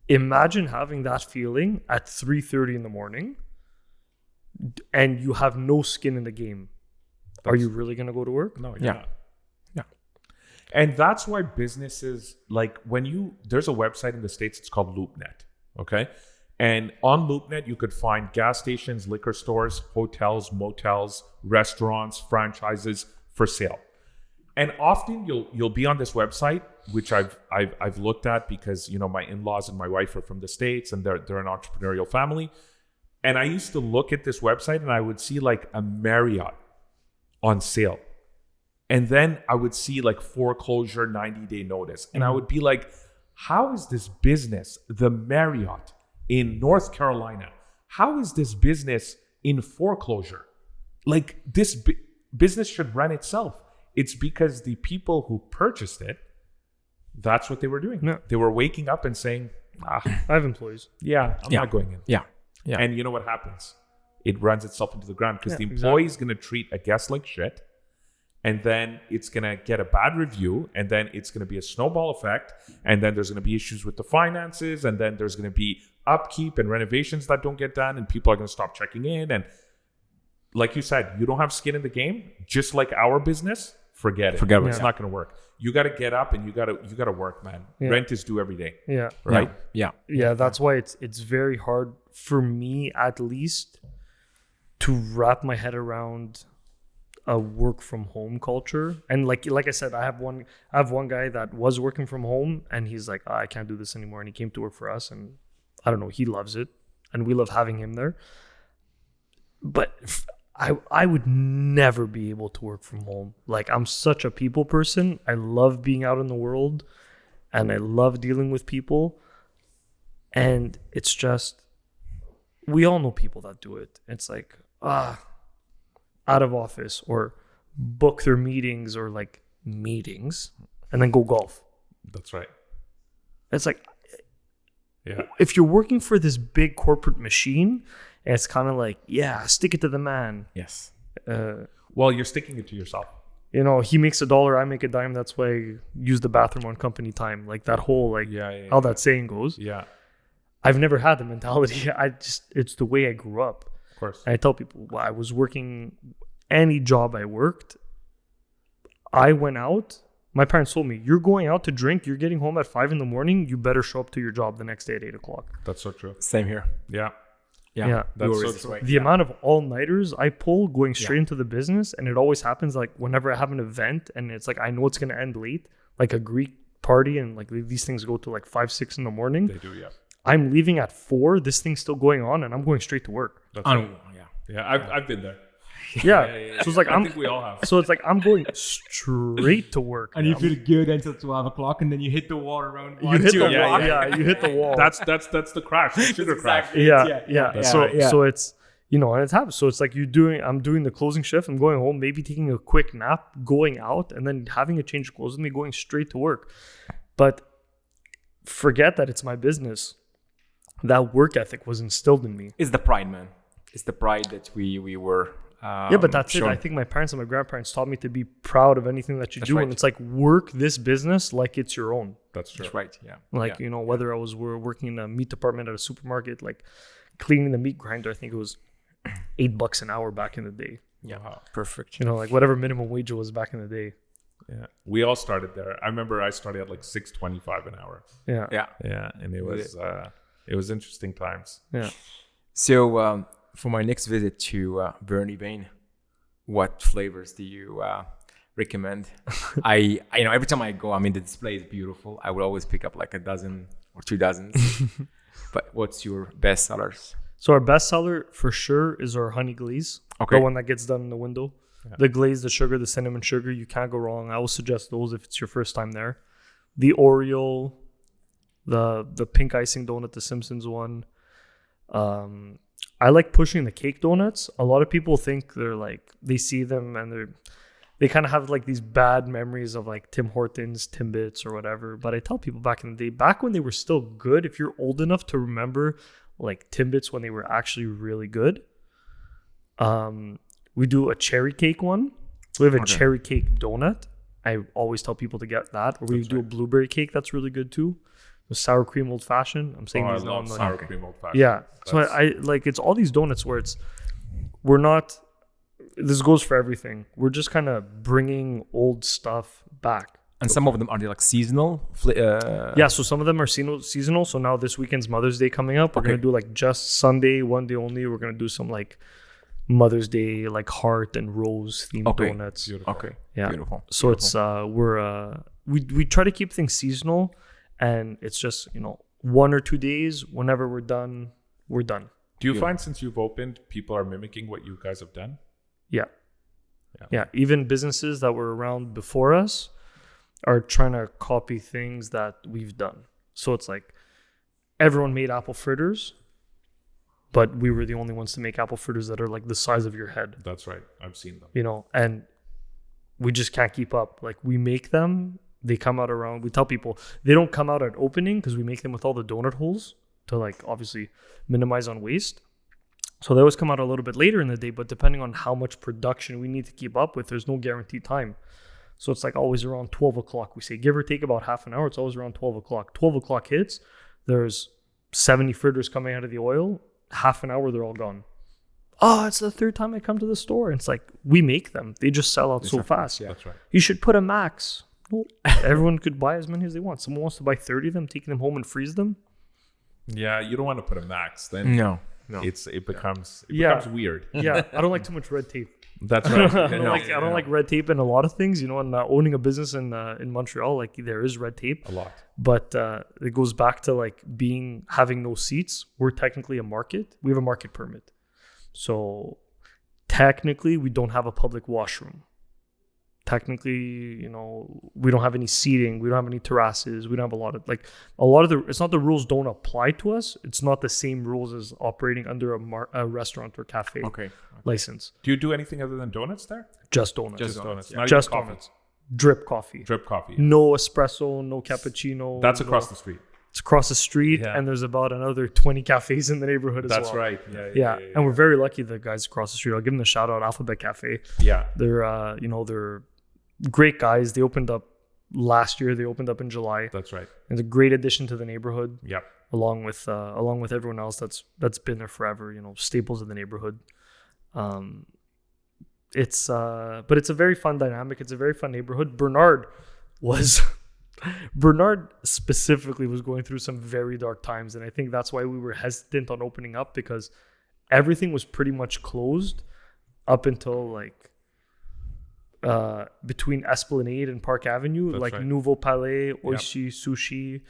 Imagine having that feeling at 3:30 in the morning and you have no skin in the game. Are you really going to go to work? No, you're not. Yeah. And that's why businesses, like there's a website in the States, it's called LoopNet. Okay. And on LoopNet, you could find gas stations, liquor stores, hotels, motels, restaurants, franchises for sale. And often you'll be on this website, which I've looked at because my in-laws and my wife are from the States and they're an entrepreneurial family. And I used to look at this website and I would see like a Marriott on sale. And then I would see like foreclosure 90-day notice. And I would be like, how is this business, the Marriott in North Carolina, how is this business in foreclosure? Like this business should run itself. It's because the people who purchased it, that's what they were doing. Yeah. They were waking up and saying, I have employees. I'm not going in. Yeah. And you know what happens? It runs itself into the ground because the employee is going to treat a guest like shit. And then it's going to get a bad review. And then it's going to be a snowball effect. And then there's going to be issues with the finances. And then there's going to be upkeep and renovations that don't get done. And people are going to stop checking in. And like you said, you don't have skin in the game. Just like our business, forget it. It's not going to work. You got to get up and you got to work, man. Rent is due every day. Yeah. Right? Yeah. That's why it's very hard for me, at least, to wrap my head around a work from home culture. And like I said, I have one guy that was working from home, and he's like, I can't do this anymore. And he came to work for us, and I don't know, he loves it, and we love having him there. But I would never be able to work from home. Like, I'm such a people person. I love being out in the world, and I love dealing with people. And it's just, we all know people that do it. It's like, out of office, or book their meetings, or like meetings, and then go golf. That's right. It's like, if you're working for this big corporate machine, it's kind of like, stick it to the man. Yes. Well, you're sticking it to yourself. You know, he makes $1, I make a dime. That's why I use the bathroom on company time. Like that whole, how that saying goes. Yeah. I've never had the mentality. It's the way I grew up. Of course. And I tell people, I was working, any job I worked, I went out. My parents told me, you're going out to drink, you're getting home at 5 a.m, you better show up to your job the next day at 8 o'clock. That's so true. Same here. Yeah. That's so true. The amount of all-nighters I pull going straight into the business, and it always happens like whenever I have an event, and it's like I know it's going to end late, like a Greek party, and like these things go to like 5, 6 in the morning. They do, yeah. I'm leaving at 4, this thing's still going on, and I'm going straight to work. That's right. I've been there. Yeah. So it's like I think we all have. So it's like I'm going straight to work, and you feel good until 12 o'clock, and then you hit the wall around. You hit the wall. Yeah, you hit the wall. That's the crash. The sugar crash. So it's, you know, and it's happened. So it's like I'm doing the closing shift. I'm going home, maybe taking a quick nap, going out, and then having a change of clothes with me, going straight to work. But forget that it's my business. That work ethic was instilled in me. It's the pride, man. It's the pride that we were. But that's it. I think my parents and my grandparents taught me to be proud of anything that you do. Right. And it's like, work this business like it's your own. That's true. That's right. Yeah. Like, you know, whether I was working in a meat department at a supermarket, like cleaning the meat grinder, I think it was $8 an hour back in the day. Yeah. Wow. Perfect. You know, like whatever minimum wage was back in the day. Yeah. We all started there. I remember I started at like $6.25 an hour. Yeah. And it was interesting times. Yeah. So, for my next visit to Bernie Beigne, what flavors do you recommend? I you know, every time I go, I mean, the display is beautiful. I would always pick up like a dozen or 2 dozen. But what's your best sellers? So our best seller for sure is our honey glaze. Okay. The one that gets done in the window. Yeah. The glaze, the sugar, the cinnamon sugar, you can't go wrong. I will suggest those if it's your first time there. The Oreo, the pink icing donut, the Simpsons one. I like pushing the cake donuts. A lot of people think they're like, they see them and they kind of have like these bad memories of like Tim Hortons, Timbits or whatever. But I tell people back in the day, back when they were still good, if you're old enough to remember like Timbits when they were actually really good, we do a cherry cake one. So we have a cherry cake donut. I always tell people to get that. Or we do a blueberry cake that's really good too. The sour cream old fashioned. I'm saying I love sour cream old fashioned. Yeah. So I like, it's all these donuts where we're not, this goes for everything. We're just kind of bringing old stuff back. And some of them, are they like seasonal? Yeah, so some of them are seasonal. So now this weekend's Mother's Day coming up. We're going to do like just Sunday, one day only. We're going to do some like Mother's Day, like heart and rose themed donuts. Beautiful. Okay. Yeah. Beautiful. So it's, we try to keep things seasonal. And it's just, you know, 1 or 2 days, whenever we're done, we're done. Do you find since you've opened, people are mimicking what you guys have done? Yeah. Yeah. Even businesses that were around before us are trying to copy things that we've done. So it's like everyone made apple fritters, but we were the only ones to make apple fritters that are like the size of your head. That's right. I've seen them. You know, and we just can't keep up. Like we make them, they come out around, we tell people they don't come out at opening because we make them with all the donut holes to like obviously minimize on waste. So they always come out a little bit later in the day, but depending on how much production we need to keep up with, there's no guaranteed time. So it's like always around 12 o'clock. We say give or take about half an hour. It's always around 12 o'clock. 12 o'clock hits, there's 70 fritters coming out of the oil. Half an hour, they're all gone. Oh, it's the third time I come to the store. And it's like, we make them. They just sell out so fast. Yeah, that's right. You should put a max. Well, everyone could buy as many as they want. Someone wants to buy 30 of them, take them home and freeze them. Yeah, you don't want to put a max. Then No. it becomes weird. Yeah, I don't like too much red tape. That's right. I don't like red tape in a lot of things, you know, and owning a business in Montreal, like there is red tape. A lot. But it goes back to like having no seats. We're technically a market. We have a market permit. So technically we don't have a public washroom. Technically, you know, we don't have any seating. We don't have any terraces. We don't have a lot of it's not the rules don't apply to us. It's not the same rules as operating under a restaurant or cafe license. Do you do anything other than donuts there? Just donuts. Just donuts. Yeah. Not Just even coffee. donuts. Drip coffee. Drip coffee. No espresso, no cappuccino. That's across the street. It's across the street, and there's about another 20 cafes in the neighborhood as well. That's right. Yeah. And we're very lucky, the guys across the street. I'll give them a shout out, Alphabet Cafe. Yeah. They're great guys. They opened up last year. They opened up in July. That's right. It's a great addition to the neighborhood. Yep. Along with everyone else that's been there forever. You know, staples of the neighborhood. But it's a very fun dynamic. It's a very fun neighborhood. Bernard specifically was going through some very dark times, and I think that's why we were hesitant on opening up, because everything was pretty much closed up until like between Esplanade and Park Avenue. That's like right. Nouveau Palais, Oishi, Sushi.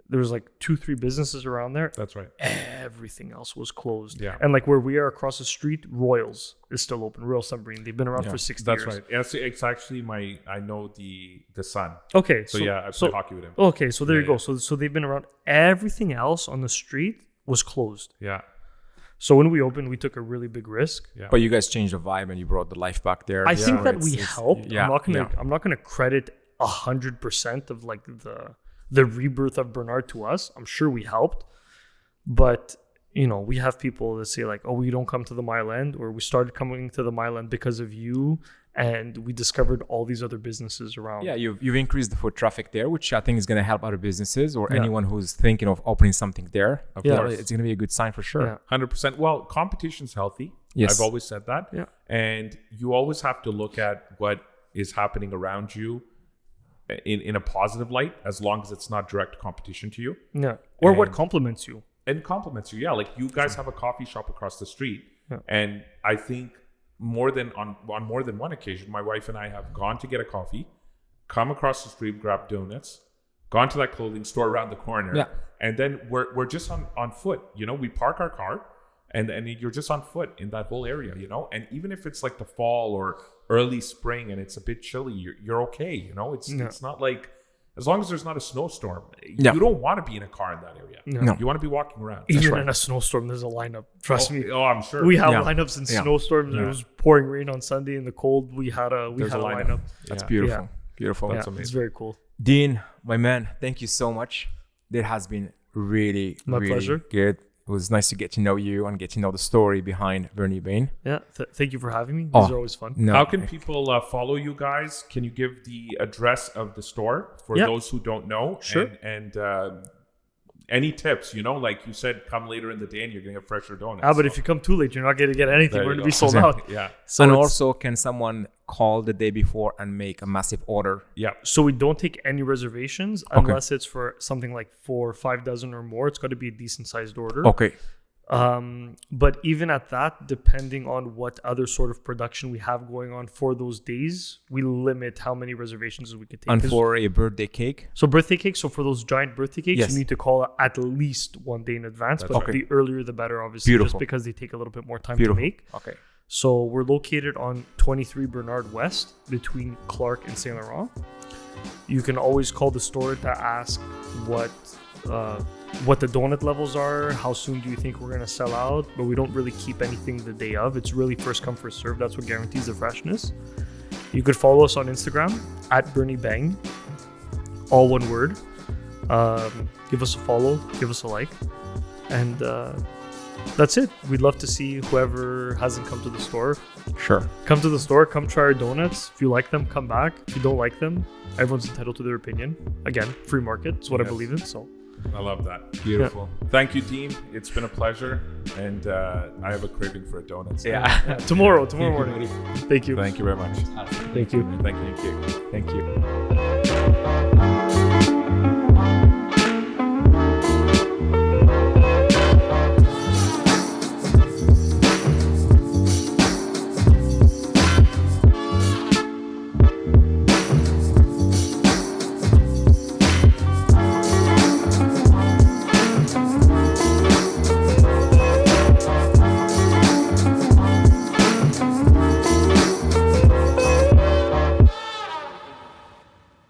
There was like 2-3 businesses around there. That's right. Everything else was closed. Yeah. And like where we are across the street, Royals is still open. Royal Submarine. They've been around for 60 years. That's right. It's actually I know the son. Okay. So yeah, I play hockey with him. Okay, so there you go. So they've been around. Everything else on the street was closed. Yeah. So when we opened, we took a really big risk. Yeah. But you guys changed the vibe and you brought the life back there. I think that we helped. Yeah. I'm not gonna credit 100% of like the rebirth of Bernard to us. I'm sure we helped, but you know, we have people that say like, oh, we don't come to the Mile End, or we started coming to the Mile End because of you, and we discovered all these other businesses around. Yeah, you've increased the foot traffic there, which I think is going to help other businesses or anyone who's thinking of opening something there. It's going to be a good sign for sure. 100%. Well, competition's healthy. Yes. I've always said that. Yeah. And you always have to look at what is happening around you in a positive light, as long as it's not direct competition to you. Yeah. Or what complements you. And compliments you. Yeah. Like you guys have a coffee shop across the street. Yeah. And I think on more than one occasion, my wife and I have gone to get a coffee, come across the street, grab donuts, gone to that clothing store around the corner. And then we're just on foot. You know, we park our car and you're just on foot in that whole area, you know? And even if it's like the fall or early spring and it's a bit chilly, you're okay. You know, it's not like, as long as there's not a snowstorm, you don't want to be in a car in that area. No. You want to be walking around. Even in a snowstorm, there's a lineup. Trust me. Oh, I'm sure. We have lineups in snowstorms. It was pouring rain on Sunday in the cold. We had a lineup. That's beautiful. Beautiful. That's amazing. It's very cool. Dean, my man, thank you so much. It has been really pleasure. Good. It was nice to get to know you and get to know the story behind Bernie Beigne. Yeah, thank you for having me. These are always fun. How can people follow you guys? Can you give the address of the store for those who don't know? Sure. And any tips, you know, like you said, come later in the day and you're going to get fresher donuts. But if you come too late, you're not going to get anything. We're going to be sold out. Yeah. So and also, can someone call the day before and make a massive order? Yeah. So we don't take any reservations unless it's for something like 4 or 5 dozen or more. It's got to be a decent sized order. Okay. But even at that, depending on what other sort of production we have going on for those days, we limit how many reservations we could take. And for a birthday cake? So birthday cake, so for those giant birthday cakes, you need to call at least 1 day in advance. The earlier the better, obviously, just because they take a little bit more time to make. Okay. So we're located on 23 Bernard West between Clark and Saint Laurent. You can always call the store to ask what the donut levels are, how soon do you think we're going to sell out, but we don't really keep anything the day of. It's really first come, first serve. That's what guarantees the freshness. You could follow us on Instagram at Bernie Beigne, all one word. Give us a follow, give us a like, and that's it. We'd love to see whoever hasn't come to the store. Sure. Come to the store, come try our donuts. If you like them, come back. If you don't like them, everyone's entitled to their opinion. Again, free market. It's what I believe in. So I love that. Beautiful. Yeah. Thank you, Dean. It's been a pleasure, and I have a craving for a donut. Yeah. tomorrow morning. Thank you. Thank you very much. Thank you. Thank you. Thank you.